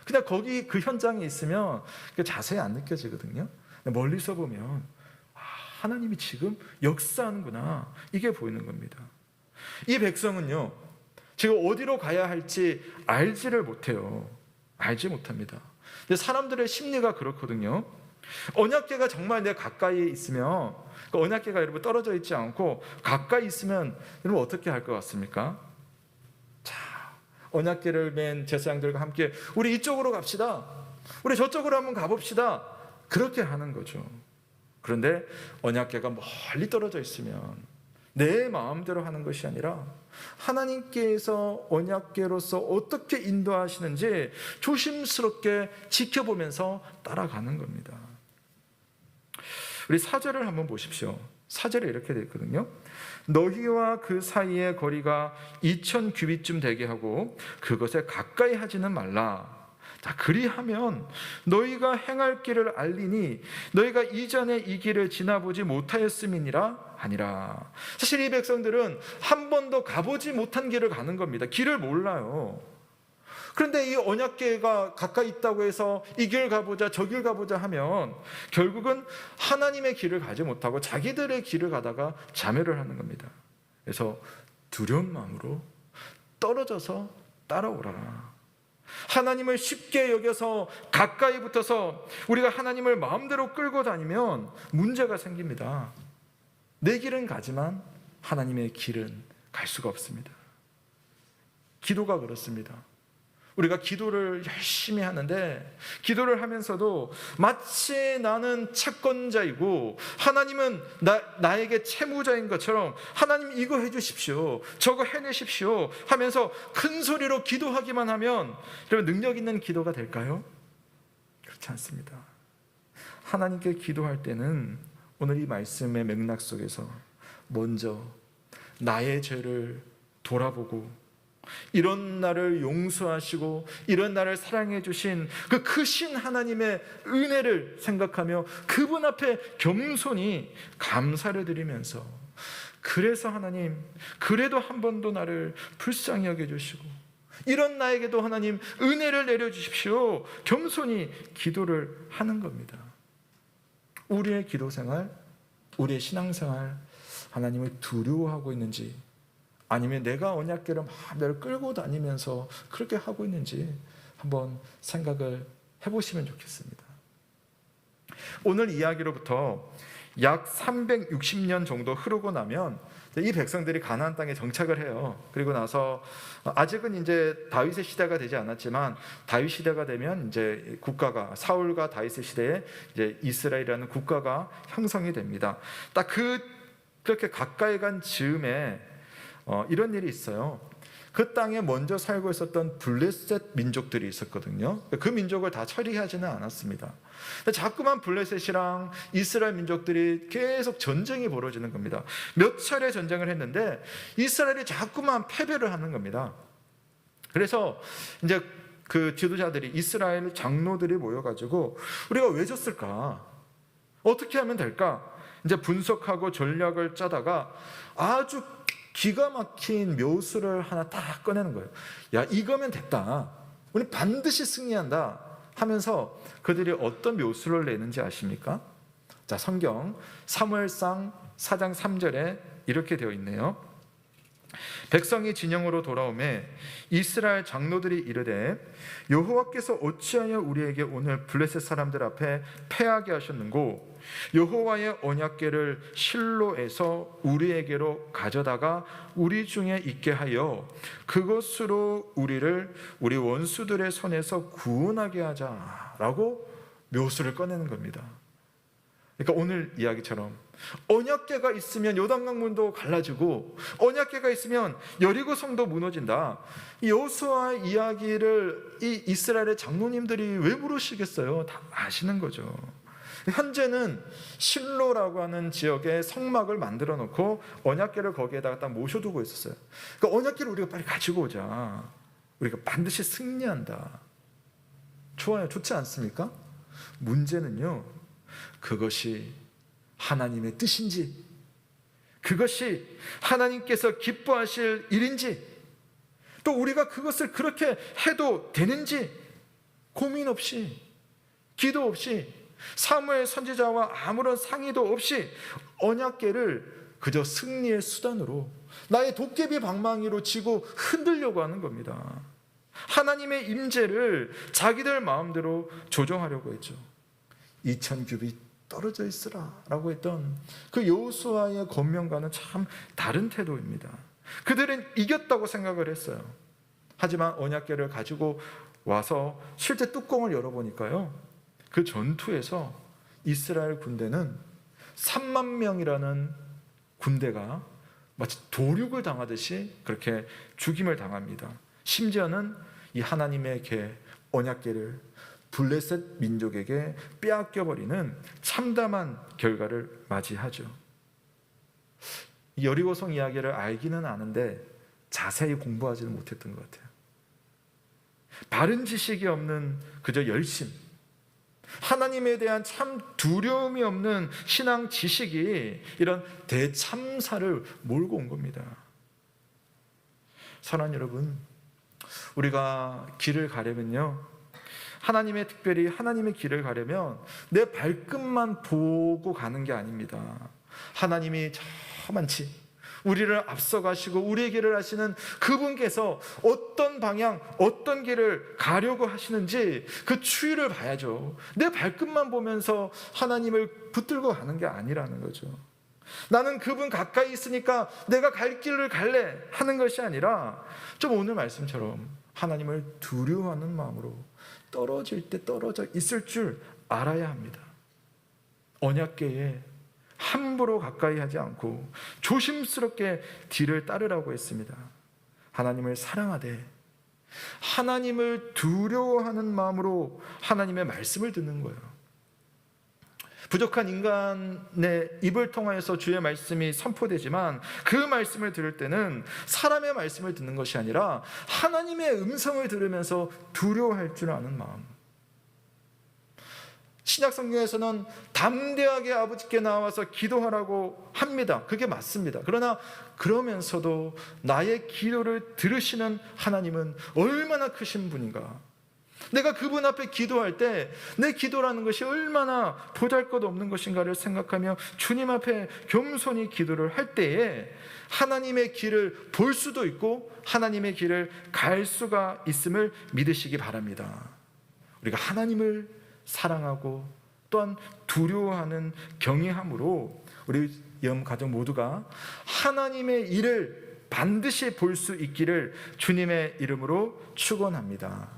S1: 그냥 거기 그 현장에 있으면 자세히 안 느껴지거든요. 멀리서 보면 하나님이 지금 역사하는구나, 이게 보이는 겁니다. 이 백성은요, 지금 어디로 가야 할지 알지를 못해요. 알지 못합니다. 근데 사람들의 심리가 그렇거든요. 언약궤가 정말 내 가까이에 있으면, 그 언약궤가 여러분 떨어져 있지 않고 가까이 있으면 여러분 어떻게 할 것 같습니까? 자, 언약궤를 맨 제사장들과 함께 우리 이쪽으로 갑시다, 우리 저쪽으로 한번 가봅시다, 그렇게 하는 거죠. 그런데 언약궤가 멀리 떨어져 있으면 내 마음대로 하는 것이 아니라 하나님께서 언약궤로서 어떻게 인도하시는지 조심스럽게 지켜보면서 따라가는 겁니다. 우리 4절을 한번 보십시오. 4절에 이렇게 되어 있거든요. 너희와 그 사이의 거리가 2000규빗쯤 되게 하고 그것에 가까이 하지는 말라. 자, 그리하면 너희가 행할 길을 알리니 너희가 이전에 이 길을 지나보지 못하였음이니라 아니라. 사실 이 백성들은 한 번도 가보지 못한 길을 가는 겁니다. 길을 몰라요. 그런데 이 언약궤가 가까이 있다고 해서 이 길 가보자 저 길 가보자 하면 결국은 하나님의 길을 가지 못하고 자기들의 길을 가다가 자멸을 하는 겁니다. 그래서 두려운 마음으로 떨어져서 따라오라. 하나님을 쉽게 여겨서 가까이 붙어서 우리가 하나님을 마음대로 끌고 다니면 문제가 생깁니다. 내 길은 가지만 하나님의 길은 갈 수가 없습니다. 기도가 그렇습니다. 우리가 기도를 열심히 하는데 기도를 하면서도 마치 나는 채권자이고 하나님은 나에게 채무자인 것처럼 하나님 이거 해주십시오, 저거 해내십시오 하면서 큰 소리로 기도하기만 하면 여러분 능력 있는 기도가 될까요? 그렇지 않습니다. 하나님께 기도할 때는 오늘 이 말씀의 맥락 속에서 먼저 나의 죄를 돌아보고 이런 나를 용서하시고 이런 나를 사랑해 주신 그 크신 하나님의 은혜를 생각하며 그분 앞에 겸손히 감사를 드리면서, 그래서 하나님 그래도 한 번도 나를 불쌍히 여겨주시고 이런 나에게도 하나님 은혜를 내려주십시오, 겸손히 기도를 하는 겁니다. 우리의 기도생활, 우리의 신앙생활, 하나님을 두려워하고 있는지 아니면 내가 언약궤를 마음대로 끌고 다니면서 그렇게 하고 있는지 한번 생각을 해보시면 좋겠습니다. 오늘 이야기로부터 약 360년 정도 흐르고 나면 이 백성들이 가나안 땅에 정착을 해요. 그리고 나서 아직은 이제 다윗의 시대가 되지 않았지만 다윗 시대가 되면 이제 국가가 사울과 다윗의 시대에 이제 이스라엘이라는 국가가 형성이 됩니다. 딱 그렇게 가까이 간 즈음에 이런 일이 있어요. 그 땅에 먼저 살고 있었던 블레셋 민족들이 있었거든요. 그 민족을 다 처리하지는 않았습니다. 자꾸만 블레셋이랑 이스라엘 민족들이 계속 전쟁이 벌어지는 겁니다. 몇 차례 전쟁을 했는데 이스라엘이 자꾸만 패배를 하는 겁니다. 그래서 이제 그 지도자들이, 이스라엘 장로들이 모여가지고 우리가 왜 졌을까? 어떻게 하면 될까? 이제 분석하고 전략을 짜다가 아주 기가 막힌 묘수를 하나 딱 꺼내는 거예요. 야, 이거면 됐다. 우리 반드시 승리한다 하면서 그들이 어떤 묘수를 내는지 아십니까? 자, 성경 사무엘상 4장 3절에 이렇게 되어 있네요. 백성이 진영으로 돌아오매 이스라엘 장로들이 이르되 여호와께서 어찌하여 우리에게 오늘 블레셋 사람들 앞에 패하게 하셨는고 여호와의 언약궤를 실로에서 우리에게로 가져다가 우리 중에 있게 하여 그것으로 우리를 우리 원수들의 손에서 구원하게 하자라고 묘수를 꺼내는 겁니다. 그러니까 오늘 이야기처럼 언약궤가 있으면 요단강문도 갈라지고 언약궤가 있으면 여리고 성도 무너진다. 여호수아 이야기를 이 이스라엘의 장로님들이 왜 물으시겠어요? 다 아시는 거죠. 현재는 실로라고 하는 지역에 성막을 만들어 놓고 언약궤를 거기에다가 딱 모셔두고 있었어요. 그러니까 언약궤를 우리가 빨리 가지고 오자. 우리가 반드시 승리한다. 좋아요. 좋지 않습니까? 문제는요, 그것이 하나님의 뜻인지, 그것이 하나님께서 기뻐하실 일인지, 또 우리가 그것을 그렇게 해도 되는지 고민 없이, 기도 없이, 사무엘 선지자와 아무런 상의도 없이 언약궤를 그저 승리의 수단으로, 나의 도깨비 방망이로 쥐고 흔들려고 하는 겁니다. 하나님의 임재를 자기들 마음대로 조정하려고 했죠. 2000규빗 떨어져 있으라 라고 했던 그 여호수아의 권면과는 참 다른 태도입니다. 그들은 이겼다고 생각을 했어요. 하지만 언약궤를 가지고 와서 실제 뚜껑을 열어보니까요, 그 전투에서 이스라엘 군대는 3만 명이라는 군대가 마치 도륙을 당하듯이 그렇게 죽임을 당합니다. 심지어는 이 하나님의 궤, 언약궤를 블레셋 민족에게 빼앗겨버리는 참담한 결과를 맞이하죠. 여리고성 이야기를 알기는 아는데 자세히 공부하지는 못했던 것 같아요. 바른 지식이 없는 그저 열심, 하나님에 대한 참 두려움이 없는 신앙 지식이 이런 대참사를 몰고 온 겁니다. 사랑하는 여러분, 우리가 길을 가려면요, 특별히 하나님의 길을 가려면 내 발끝만 보고 가는 게 아닙니다. 하나님이 저만치 우리를 앞서가시고 우리의 길을 하시는 그분께서 어떤 방향, 어떤 길을 가려고 하시는지 그 추이를 봐야죠. 내 발끝만 보면서 하나님을 붙들고 가는 게 아니라는 거죠. 나는 그분 가까이 있으니까 내가 갈 길을 갈래 하는 것이 아니라 좀 오늘 말씀처럼 하나님을 두려워하는 마음으로 떨어질 때 떨어져 있을 줄 알아야 합니다. 언약궤에 함부로 가까이 하지 않고 조심스럽게 뒤를 따르라고 했습니다. 하나님을 사랑하되 하나님을 두려워하는 마음으로 하나님의 말씀을 듣는 거예요. 부족한 인간의 입을 통하여서 주의 말씀이 선포되지만 그 말씀을 들을 때는 사람의 말씀을 듣는 것이 아니라 하나님의 음성을 들으면서 두려워할 줄 아는 마음. 신약 성경에서는 담대하게 아버지께 나와서 기도하라고 합니다. 그게 맞습니다. 그러나 그러면서도 나의 기도를 들으시는 하나님은 얼마나 크신 분인가. 내가 그분 앞에 기도할 때 내 기도라는 것이 얼마나 보잘것없는 것인가를 생각하며 주님 앞에 겸손히 기도를 할 때에 하나님의 길을 볼 수도 있고 하나님의 길을 갈 수가 있음을 믿으시기 바랍니다. 우리가 하나님을 사랑하고 또한 두려워하는 경외함으로 우리 영 가족 모두가 하나님의 일을 반드시 볼 수 있기를 주님의 이름으로 축원합니다.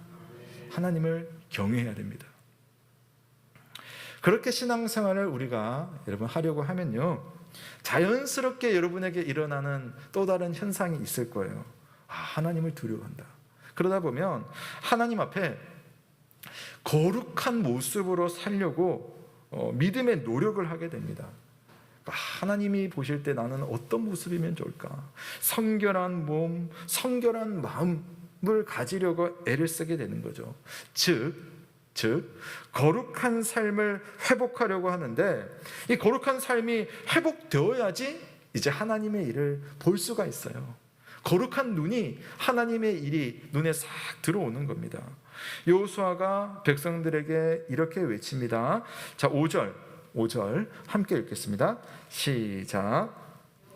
S1: 하나님을 경외해야 됩니다. 그렇게 신앙생활을 우리가 여러분 하려고 하면요, 자연스럽게 여러분에게 일어나는 또 다른 현상이 있을 거예요. 하나님을 두려워한다. 그러다 보면 하나님 앞에 거룩한 모습으로 살려고 믿음의 노력을 하게 됩니다. 하나님이 보실 때 나는 어떤 모습이면 좋을까? 성결한 몸, 성결한 마음을 가지려고 애를 쓰게 되는 거죠. 즉 거룩한 삶을 회복하려고 하는데 이 거룩한 삶이 회복되어야지 이제 하나님의 일을 볼 수가 있어요. 거룩한 눈이 하나님의 일이 눈에 싹 들어오는 겁니다. 여호수아가 백성들에게 이렇게 외칩니다. 자, 5절 함께 읽겠습니다. 시작.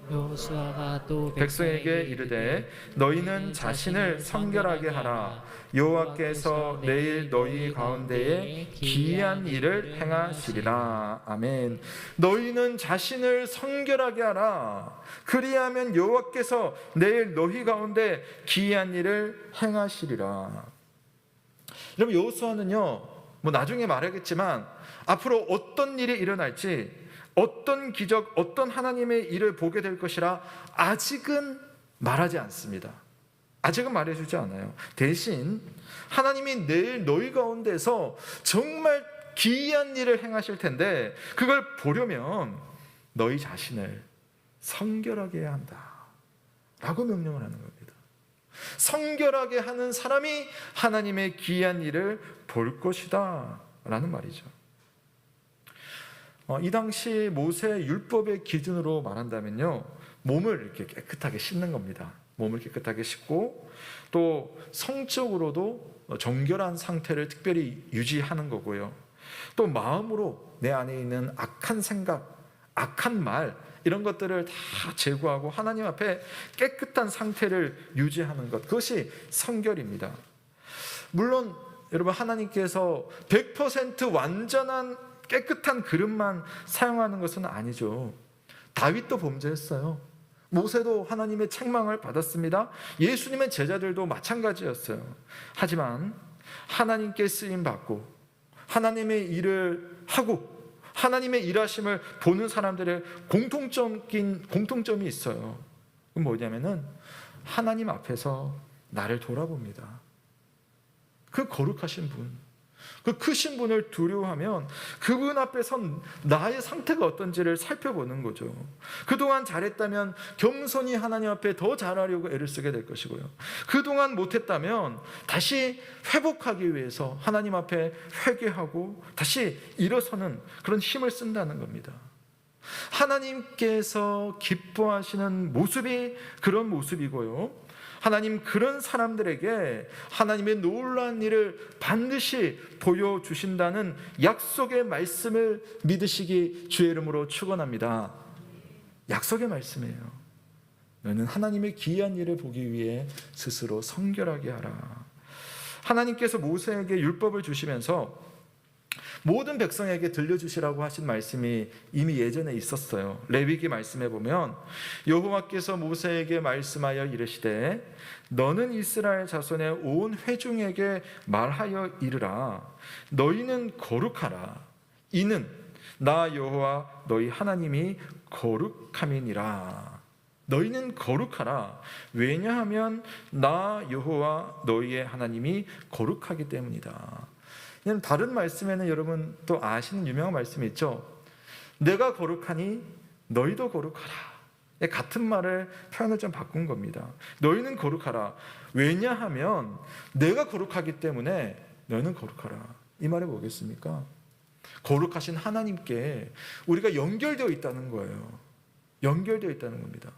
S4: 여호수아가 또
S1: 백성에게 이르되 너희는 자신을 성결하게 하라. 여호와께서 내일 너희 가운데에 기이한 일을 행하시리라. 아멘. 너희는 자신을 성결하게 하라. 그리하면 여호와께서 내일 너희 가운데 기이한 일을 행하시리라. 여러분, 여호수아는요, 나중에 말하겠지만 앞으로 어떤 일이 일어날지, 어떤 기적, 어떤 하나님의 일을 보게 될 것이라 아직은 말하지 않습니다. 아직은 말해주지 않아요. 대신 하나님이 내일 너희 가운데서 정말 기이한 일을 행하실 텐데 그걸 보려면 너희 자신을 성결하게 해야 한다 라고 명령을 하는 겁니다. 성결하게 하는 사람이 하나님의 기이한 일을 볼 것이다 라는 말이죠. 이 당시 모세 율법의 기준으로 말한다면요, 몸을 이렇게 깨끗하게 씻는 겁니다. 몸을 깨끗하게 씻고 또 성적으로도 정결한 상태를 특별히 유지하는 거고요. 또 마음으로 내 안에 있는 악한 생각, 악한 말 이런 것들을 다 제거하고 하나님 앞에 깨끗한 상태를 유지하는 것, 그것이 성결입니다. 물론 여러분, 하나님께서 100% 완전한 깨끗한 그릇만 사용하는 것은 아니죠. 다윗도 범죄했어요. 모세도 하나님의 책망을 받았습니다. 예수님의 제자들도 마찬가지였어요. 하지만 하나님께 쓰임 받고 하나님의 일을 하고 하나님의 일하심을 보는 사람들의 공통점이 있어요. 그건 뭐냐면은 하나님 앞에서 나를 돌아봅니다. 그 거룩하신 분, 그 크신 분을 두려워하면 그분 앞에선 나의 상태가 어떤지를 살펴보는 거죠. 그동안 잘했다면 겸손히 하나님 앞에 더 잘하려고 애를 쓰게 될 것이고요. 그동안 못했다면 다시 회복하기 위해서 하나님 앞에 회개하고 다시 일어서는 그런 힘을 쓴다는 겁니다. 하나님께서 기뻐하시는 모습이 그런 모습이고요. 하나님 그런 사람들에게 하나님의 놀라운 일을 반드시 보여주신다는 약속의 말씀을 믿으시기 주의 이름으로 축원합니다. 약속의 말씀이에요. 너는 하나님의 기이한 일을 보기 위해 스스로 성결하게 하라. 하나님께서 모세에게 율법을 주시면서 모든 백성에게 들려주시라고 하신 말씀이 이미 예전에 있었어요. 레위기 말씀에 보면 여호와께서 모세에게 말씀하여 이르시되 너는 이스라엘 자손의 온 회중에게 말하여 이르라. 너희는 거룩하라. 이는 나 여호와 너희 하나님이 거룩함이니라. 너희는 거룩하라. 왜냐하면 나 여호와 너희의 하나님이 거룩하기 때문이다. 다른 말씀에는 여러분 또 아시는 유명한 말씀이 있죠. 내가 거룩하니 너희도 거룩하라. 같은 말을 표현을 좀 바꾼 겁니다. 너희는 거룩하라. 왜냐하면 내가 거룩하기 때문에 너희는 거룩하라. 이 말이 뭐겠습니까? 거룩하신 하나님께 우리가 연결되어 있다는 거예요. 연결되어 있다는 겁니다.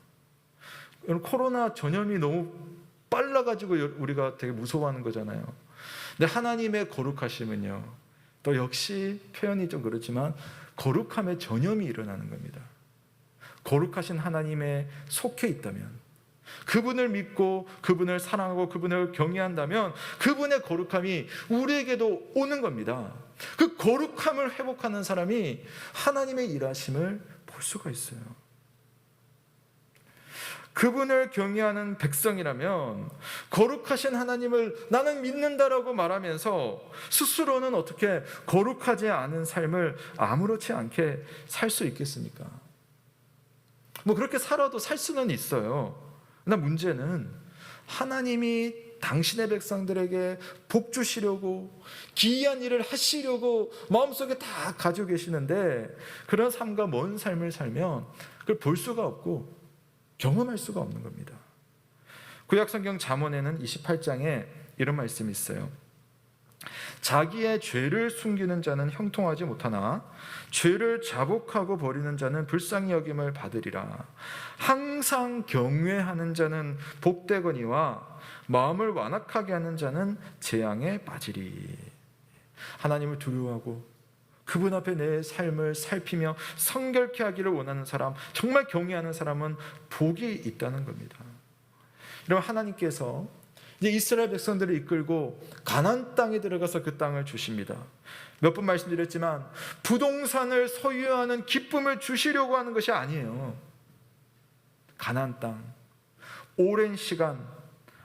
S1: 코로나 전염이 너무 빨라가지고 우리가 되게 무서워하는 거잖아요. 근데 하나님의 거룩하심은요, 또 역시 표현이 좀 그렇지만 거룩함의 전염이 일어나는 겁니다. 거룩하신 하나님에 속해 있다면, 그분을 믿고 그분을 사랑하고 그분을 경외한다면 그분의 거룩함이 우리에게도 오는 겁니다. 그 거룩함을 회복하는 사람이 하나님의 일하심을 볼 수가 있어요. 그분을 경외하는 백성이라면 거룩하신 하나님을 나는 믿는다라고 말하면서 스스로는 어떻게 거룩하지 않은 삶을 아무렇지 않게 살 수 있겠습니까? 뭐 그렇게 살아도 살 수는 있어요. 그러나 문제는 하나님이 당신의 백성들에게 복 주시려고 기이한 일을 하시려고 마음속에 다 가지고 계시는데, 그런 삶과 먼 삶을 살면 그걸 볼 수가 없고 경험할 수가 없는 겁니다. 구약성경 잠언에는 28장에 이런 말씀이 있어요. 자기의 죄를 숨기는 자는 형통하지 못하나 죄를 자복하고 버리는 자는 불쌍히 여김을 받으리라. 항상 경외하는 자는 복되거니와 마음을 완악하게 하는 자는 재앙에 빠지리. 하나님을 두려워하고 그분 앞에 내 삶을 살피며 성결케 하기를 원하는 사람, 정말 경외하는 사람은 복이 있다는 겁니다. 여러분, 하나님께서 이제 이스라엘 백성들을 이끌고 가나안 땅에 들어가서 그 땅을 주십니다. 몇 번 말씀드렸지만 부동산을 소유하는 기쁨을 주시려고 하는 것이 아니에요. 가나안 땅, 오랜 시간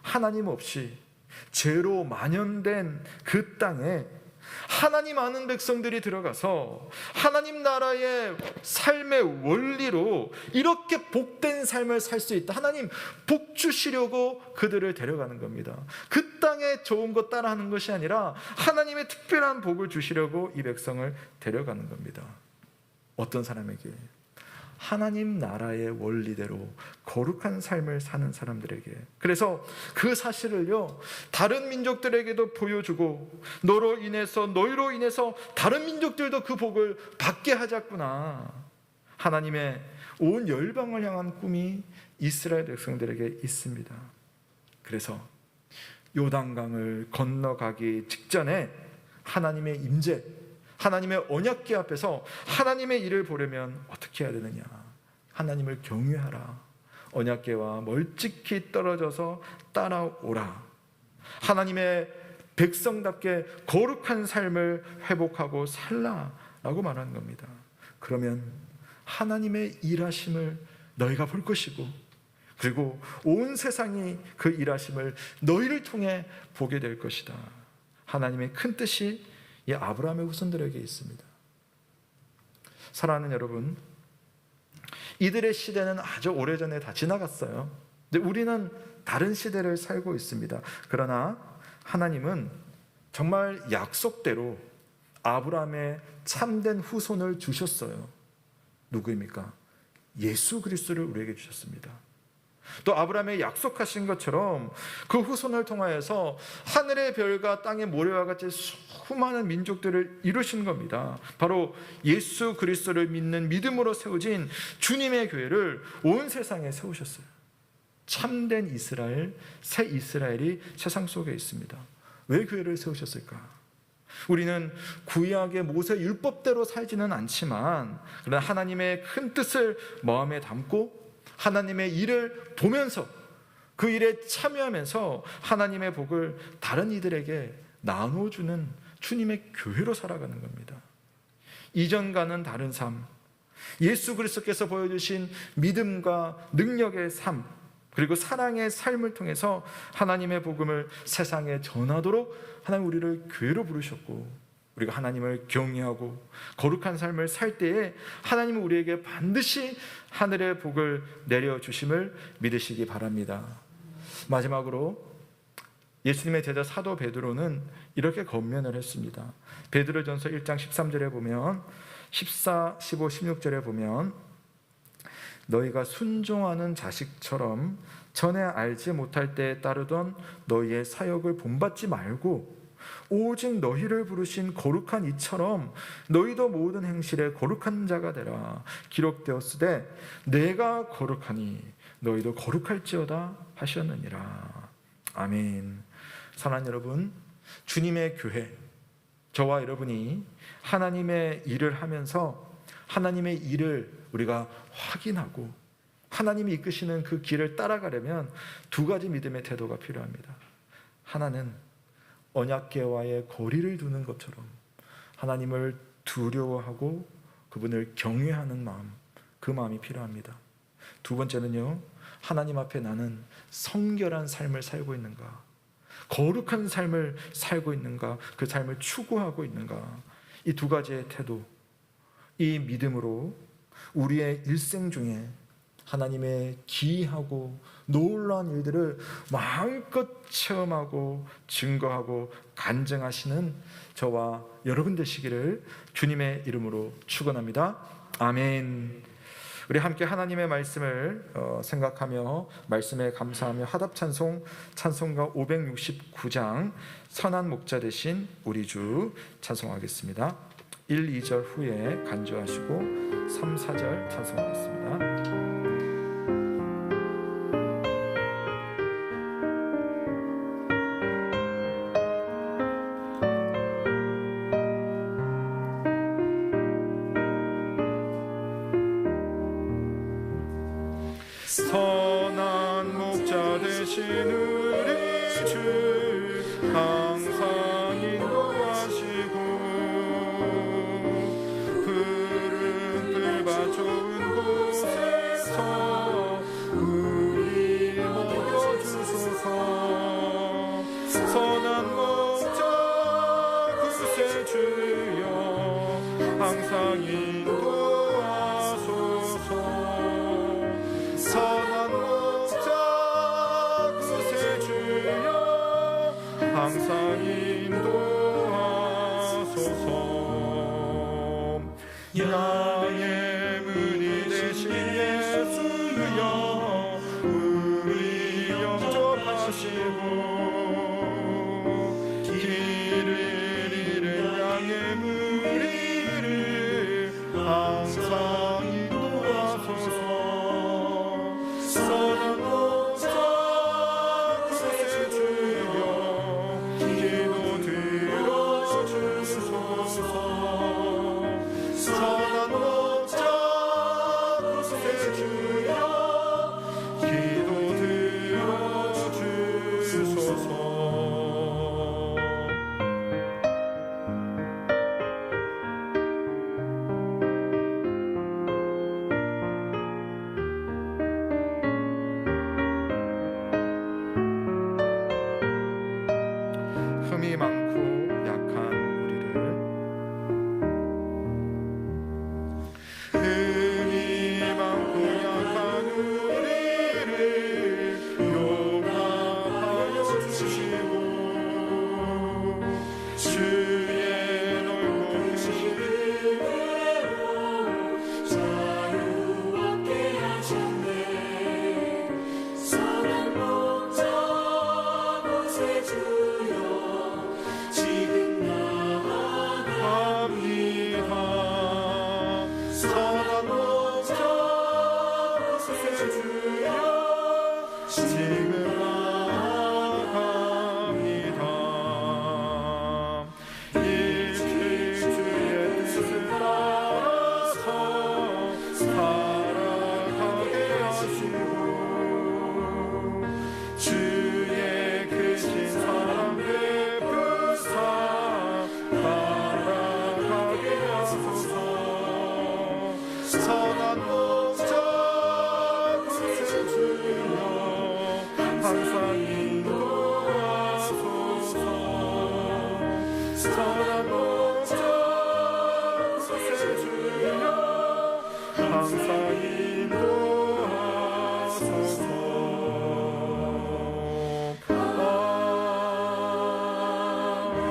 S1: 하나님 없이 죄로 만연된 그 땅에 하나님 아는 백성들이 들어가서 하나님 나라의 삶의 원리로 이렇게 복된 삶을 살 수 있다. 하나님 복 주시려고 그들을 데려가는 겁니다. 그 땅에 좋은 것 따라하는 것이 아니라 하나님의 특별한 복을 주시려고 이 백성을 데려가는 겁니다. 어떤 사람에게? 하나님 나라의 원리대로 거룩한 삶을 사는 사람들에게. 그래서 그 사실을요, 다른 민족들에게도 보여주고 너희로 인해서 다른 민족들도 그 복을 받게 하자꾸나. 하나님의 온 열방을 향한 꿈이 이스라엘 백성들에게 있습니다. 그래서 요단강을 건너가기 직전에 하나님의 임재, 하나님의 언약궤 앞에서 하나님의 일을 보려면 어떻게 해야 되느냐? 하나님을 경외하라. 언약궤와 멀찍이 떨어져서 따라오라. 하나님의 백성답게 거룩한 삶을 회복하고 살라라고 말하는 겁니다. 그러면 하나님의 일하심을 너희가 볼 것이고, 그리고 온 세상이 그 일하심을 너희를 통해 보게 될 것이다. 하나님의 큰 뜻이 이 아브라함의 후손들에게 있습니다. 사랑하는 여러분, 이들의 시대는 아주 오래전에 다 지나갔어요. 근데 우리는 다른 시대를 살고 있습니다. 그러나 하나님은 정말 약속대로 아브라함의 참된 후손을 주셨어요. 누구입니까? 예수 그리스도를 우리에게 주셨습니다. 또 아브라함의 약속하신 것처럼 그 후손을 통하여서 하늘의 별과 땅의 모래와 같이 수많은 민족들을 이루신 겁니다. 바로 예수 그리스도를 믿는 믿음으로 세워진 주님의 교회를 온 세상에 세우셨어요. 참된 이스라엘, 새 이스라엘이 세상 속에 있습니다. 왜 교회를 세우셨을까? 우리는 구약의 모세 율법대로 살지는 않지만, 그러나 하나님의 큰 뜻을 마음에 담고 하나님의 일을 보면서 그 일에 참여하면서 하나님의 복을 다른 이들에게 나눠주는 주님의 교회로 살아가는 겁니다. 이전과는 다른 삶, 예수 그리스도께서 보여주신 믿음과 능력의 삶, 그리고 사랑의 삶을 통해서 하나님의 복음을 세상에 전하도록 하나님 우리를 교회로 부르셨고, 우리가 하나님을 경외하고 거룩한 삶을 살 때에 하나님은 우리에게 반드시 하늘의 복을 내려주심을 믿으시기 바랍니다. 마지막으로 예수님의 제자 사도 베드로는 이렇게 권면을 했습니다. 베드로전서 1장 13절에 보면, 14, 15, 16절에 보면, 너희가 순종하는 자식처럼 전에 알지 못할 때에 따르던 너희의 사역을 본받지 말고 오직 너희를 부르신 거룩한 이처럼 너희도 모든 행실에 거룩한 자가 되라. 기록되었으되 내가 거룩하니 너희도 거룩할지어다 하셨느니라. 아멘. 사랑하는 여러분, 주님의 교회, 저와 여러분이 하나님의 일을 하면서 하나님의 일을 우리가 확인하고 하나님이 이끄시는 그 길을 따라가려면 두 가지 믿음의 태도가 필요합니다. 하나는 언약궤와의 거리를 두는 것처럼 하나님을 두려워하고 그분을 경외하는 마음, 그 마음이 필요합니다. 두 번째는요, 하나님 앞에 나는 성결한 삶을 살고 있는가, 거룩한 삶을 살고 있는가, 그 삶을 추구하고 있는가, 이 두 가지의 태도, 이 믿음으로 우리의 일생 중에 하나님의 기이하고 놀라운 일들을 마음껏 체험하고 증거하고 간증하시는 저와 여러분 되시기를 주님의 이름으로 축원합니다. 아멘. 우리 함께 하나님의 말씀을 생각하며 말씀에 감사하며 화답찬송 찬송가 569장 선한 목자 되신 우리 주 찬송하겠습니다. 1, 2절 후에 간주하시고 3, 4절 찬송하겠습니다. 선한 목자 되신 우리 주 항상 인도하시고 푸른 풀밭 좋은 곳에서 우리 먹여주소서. 선한 목자 구세주여 항상 인도하소서. 선한 목자 구세주여 항상 인도하소서. 나의 문이 되신 예수여 우리 영접하시고 길을 잃은 양의 무리를 항상 인도하소서. 선한 목자 구세주여 기도 들어주소서. 선한 목자 구세주여 기도 들어주소서. 흠이 많고 약한 우리를, 흠이 많고 약한 우리를 용납하여 주시고 주의 넓고 크신 은혜로 자유롭게 하셨네. 선한 목자 구세주여 지금 나아갑니다. 선한 목자 구세주여 지금 나아갑니다. 일찍 주의 뜻을 따라서 살아가게 하시고 주의 크신 사랑 베푸사 따라가게 하소서. 선한 목자 구세주여 항상 인도하소서. 선한 목자 구세주여 항상 인도하소서.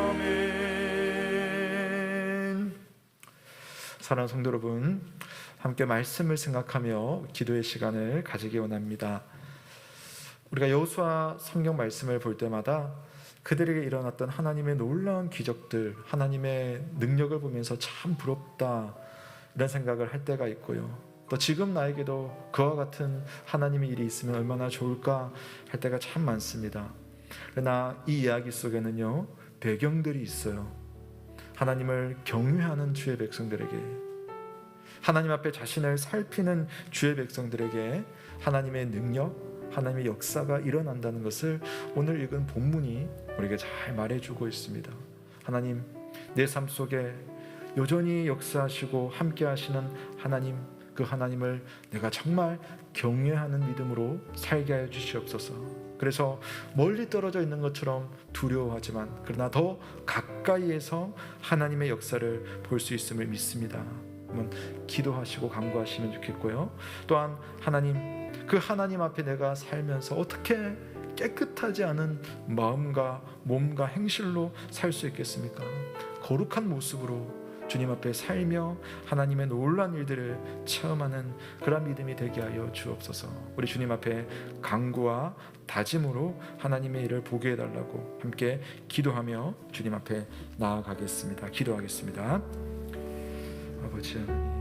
S1: 아멘. 사랑하는 성도 여러분, 함께 말씀을 생각하며 기도의 시간을 가지기 원합니다. 우리가 여호수아 성경 말씀을 볼 때마다 그들에게 일어났던 하나님의 놀라운 기적들, 하나님의 능력을 보면서 참 부럽다 이런 생각을 할 때가 있고요. 또 지금 나에게도 그와 같은 하나님의 일이 있으면 얼마나 좋을까 할 때가 참 많습니다. 그러나 이 이야기 속에는요, 배경들이 있어요. 하나님을 경외하는 주의 백성들에게, 하나님 앞에 자신을 살피는 주의 백성들에게 하나님의 능력, 하나님의 역사가 일어난다는 것을 오늘 읽은 본문이 우리에게 잘 말해주고 있습니다. 하나님, 내 삶 속에 여전히 역사하시고 함께 하시는 하나님, 그 하나님을 내가 정말 경외하는 믿음으로 살게 하여 주시옵소서. 그래서 멀리 떨어져 있는 것처럼 두려워하지만 그러나 더 가까이에서 하나님의 역사를 볼 수 있음을 믿습니다. 한번 기도하시고 간구하시면 좋겠고요. 또한 하나님, 그 하나님 앞에 내가 살면서 어떻게 깨끗하지 않은 마음과 몸과 행실로 살 수 있겠습니까? 거룩한 모습으로 주님 앞에 살며 하나님의 놀라운 일들을 체험하는 그런 믿음이 되게 하여 주옵소서. 우리 주님 앞에 간구와 다짐으로 하나님의 일을 보게 해달라고 함께 기도하며 주님 앞에 나아가겠습니다. 기도하겠습니다. 아버지 하나님,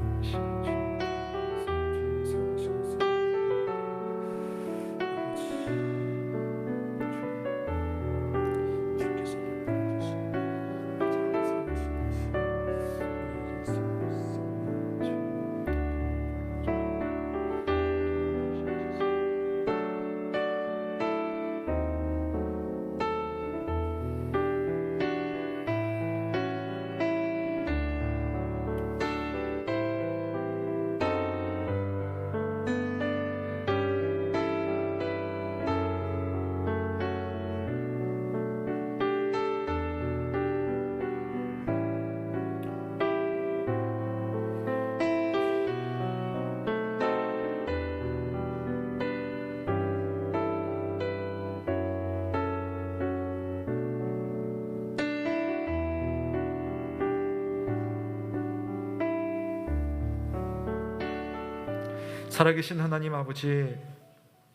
S1: 살아계신 하나님 아버지,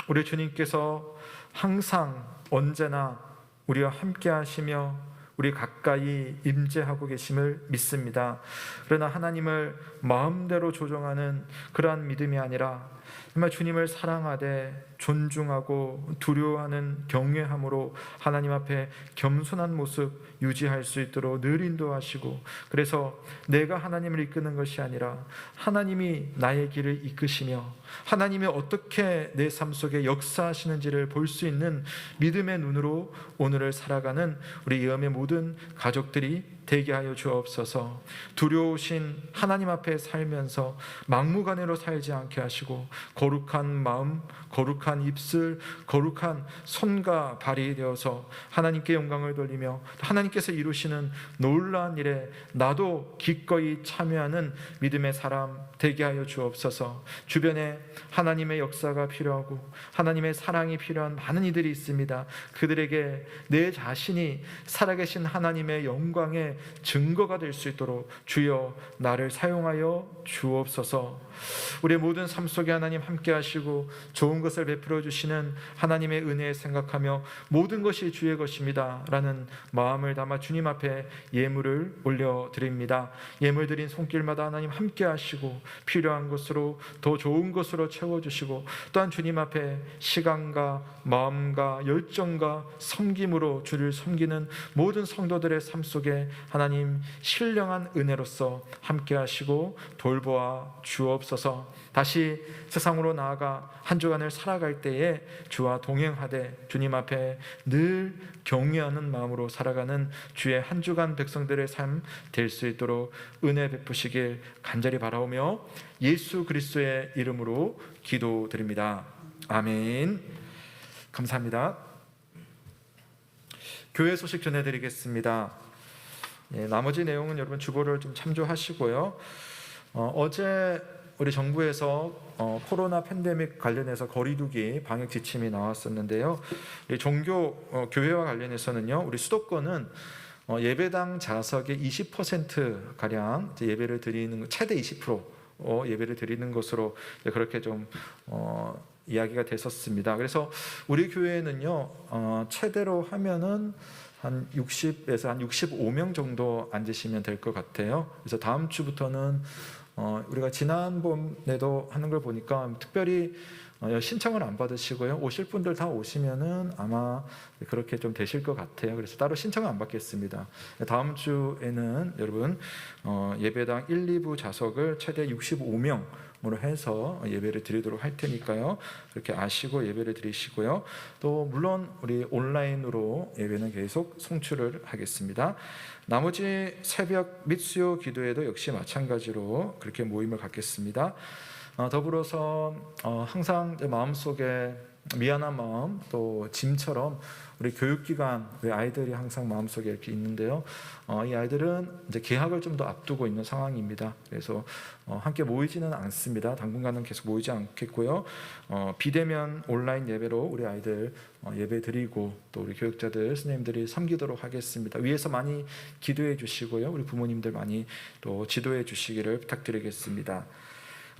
S1: 우리 주님께서 항상 언제나 우리와 함께 하시며 우리 가까이 임재하고 계심을 믿습니다. 그러나 하나님을 마음대로 조정하는 그러한 믿음이 아니라 정말 주님을 사랑하되 존중하고 두려워하는 경외함으로 하나님 앞에 겸손한 모습 유지할 수 있도록 늘 인도하시고, 그래서 내가 하나님을 이끄는 것이 아니라 하나님이 나의 길을 이끄시며 하나님이 어떻게 내 삶 속에 역사하시는지를 볼 수 있는 믿음의 눈으로 오늘을 살아가는 우리 예언의 모든 가족들이 되게 하여 주옵소서. 두려우신 하나님 앞에 살면서 막무가내로 살지 않게 하시고 거룩한 마음, 거룩한 입술, 거룩한 손과 발이 되어서 하나님께 영광을 돌리며 하나님께서 이루시는 놀라운 일에 나도 기꺼이 참여하는 믿음의 사람 되게 하여 주옵소서. 주변에 하나님의 역사가 필요하고 하나님의 사랑이 필요한 많은 이들이 있습니다. 그들에게 내 자신이 살아계신 하나님의 영광의 증거가 될 수 있도록 주여 나를 사용하여 주옵소서. 우리의 모든 삶 속에 하나님 함께 하시고 좋은 것을 베풀어 주시는 하나님의 은혜에 생각하며 모든 것이 주의 것입니다 라는 마음을 담아 주님 앞에 예물을 올려드립니다. 예물 드린 손길마다 하나님 함께 하시고 필요한 것으로 더 좋은 것으로 채워주시고, 또한 주님 앞에 시간과 마음과 열정과 섬김으로 주를 섬기는 모든 성도들의 삶 속에 하나님 신령한 은혜로서 함께 하시고 돌보아 주옵소서. 다시 세상으로 나아가 한 주간을 살아갈 때에 주와 동행하되 주님 앞에 늘 경외하는 마음으로 살아가는 주의 한 주간 백성들의 삶 될 수 있도록 은혜 베푸시길 간절히 바라오며 예수 그리스도의 이름으로 기도드립니다. 아멘. 감사합니다. 교회 소식 전해드리겠습니다. 나머지 내용은 여러분 주보를 좀 참조하시고요. 어제 우리 정부에서 코로나 팬데믹 관련해서 거리두기 방역 지침이 나왔었는데요. 종교 교회와 관련해서는요, 우리 수도권은 예배당 좌석의 20% 가량 예배를 드리는, 최대 20% 예배를 드리는 것으로 그렇게 좀 이야기가 됐었습니다. 그래서 우리 교회는요, 최대로 하면은 한 60에서 한 65명 정도 앉으시면 될 것 같아요. 그래서 다음 주부터는 우리가 지난번에도 하는 걸 보니까 특별히 신청을 안 받으시고요. 오실 분들 다 오시면은 아마 그렇게 좀 되실 것 같아요. 그래서 따로 신청을 안 받겠습니다. 다음 주에는 여러분 예배당 1, 2부 좌석을 최대 65명으로 해서 예배를 드리도록 할 테니까요. 그렇게 아시고 예배를 드리시고요. 또 물론 우리 온라인으로 예배는 계속 송출을 하겠습니다. 나머지 새벽 및 수요 기도에도 역시 마찬가지로 그렇게 모임을 갖겠습니다. 더불어서 항상 내 마음속에 미안한 마음 또 짐처럼 우리 교육기관 우리 아이들이 항상 마음속에 이렇게 있는데요. 이 아이들은 이제 개학을 좀 더 앞두고 있는 상황입니다. 그래서 함께 모이지는 않습니다. 당분간은 계속 모이지 않겠고요. 비대면 온라인 예배로 우리 아이들 예배 드리고 또 우리 교육자들 선생님들이 섬기도록 하겠습니다. 위에서 많이 기도해 주시고요. 우리 부모님들 많이 또 지도해 주시기를 부탁드리겠습니다.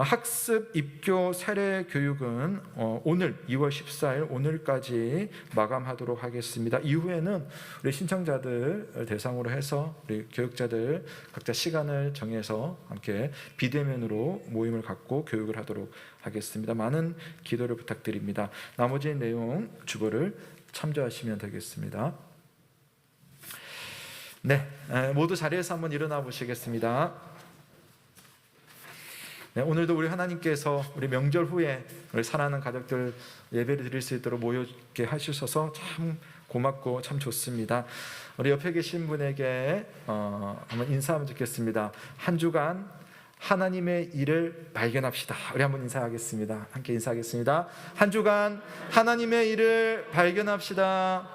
S1: 학습 입교 세례 교육은 오늘 2월 14일 오늘까지 마감하도록 하겠습니다. 이후에는 우리 신청자들 대상으로 해서 우리 교육자들 각자 시간을 정해서 함께 비대면으로 모임을 갖고 교육을 하도록 하겠습니다. 많은 기도를 부탁드립니다. 나머지 내용 주보를 참조하시면 되겠습니다. 네, 모두 자리에서 한번 일어나 보시겠습니다. 네, 오늘도 우리 하나님께서 우리 명절 후에 우리 사랑하는 가족들 예배를 드릴 수 있도록 모여게 하셔서 참 고맙고 참 좋습니다. 우리 옆에 계신 분에게 한번 인사하면 좋겠습니다. 한 주간 하나님의 일을 발견합시다. 우리 한번 인사하겠습니다. 함께 인사하겠습니다. 한 주간 하나님의 일을 발견합시다.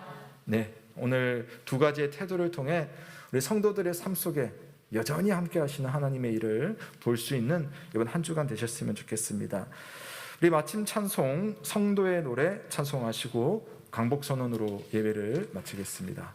S1: 네, 오늘 두 가지의 태도를 통해 우리 성도들의 삶 속에 여전히 함께 하시는 하나님의 일을 볼 수 있는 이번 한 주간 되셨으면 좋겠습니다. 우리 마침 찬송 성도의 노래 찬송하시고 강복 선언으로 예배를 마치겠습니다.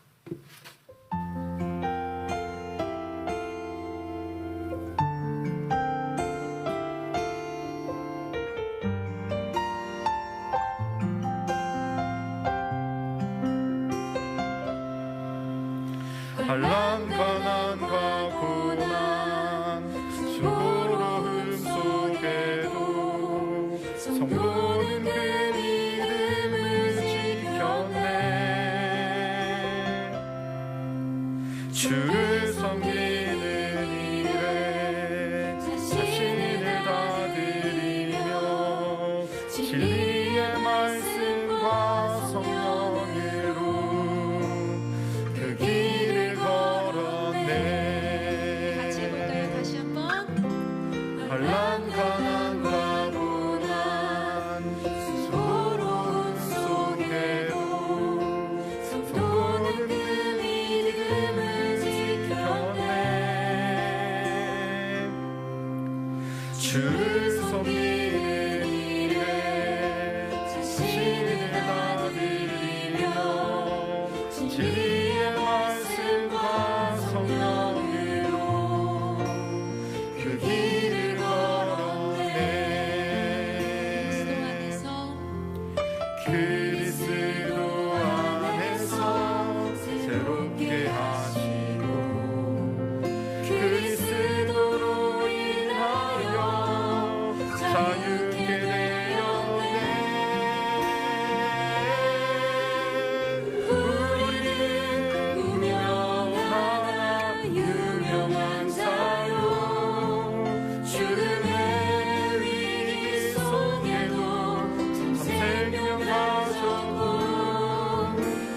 S1: 환난 가난과 고난 수고로움 속에도 성도는 그 믿음을 지켰네. 주를 섬기는 일에 자신을 다 드리며 진리의 말씀과 성령으로 그 길을 환난 가난과 고난 수고로움 속에도 성도는 그 믿음을 지켰네. 주를 섬기는 일에 자신을 다 드리며 진리의 말씀과 성령으로 그 길을 그리스도 안에서 새롭게 하시고 그리스도로 인하여 자유케 되었네. 우리는 운명하나 유명한 자요 주의 위기 속에도 생명 가졌고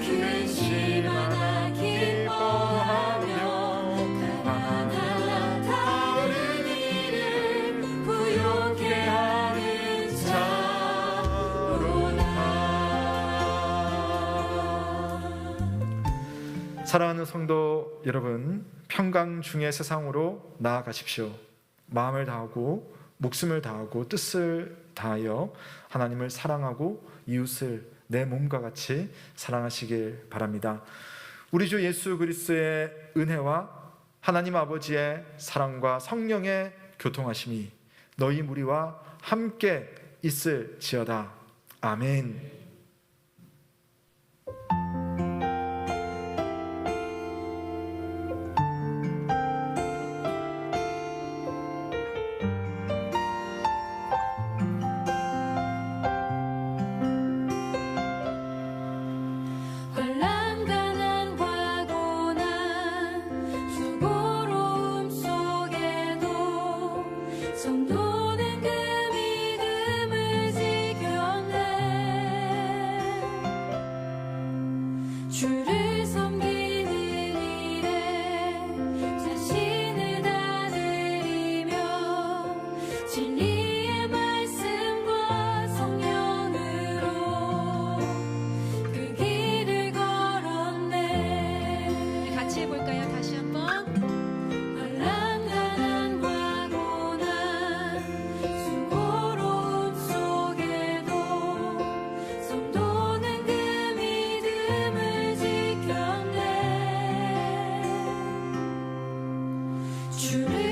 S1: 근심하나 기뻐하며 하나님과 다른 일을 부욕해 하는 자로다. 사랑하는 성도 여러분, 평강 중의 세상으로 나아가십시오. 마음을 다하고 목숨을 다하고 뜻을 다하여 하나님을 사랑하고 이웃을 내 몸과 같이 사랑하시길 바랍니다. 우리 주 예수 그리스도의 은혜와 하나님 아버지의 사랑과 성령의 교통하심이 너희 무리와 함께 있을지어다. 아멘.
S5: 주를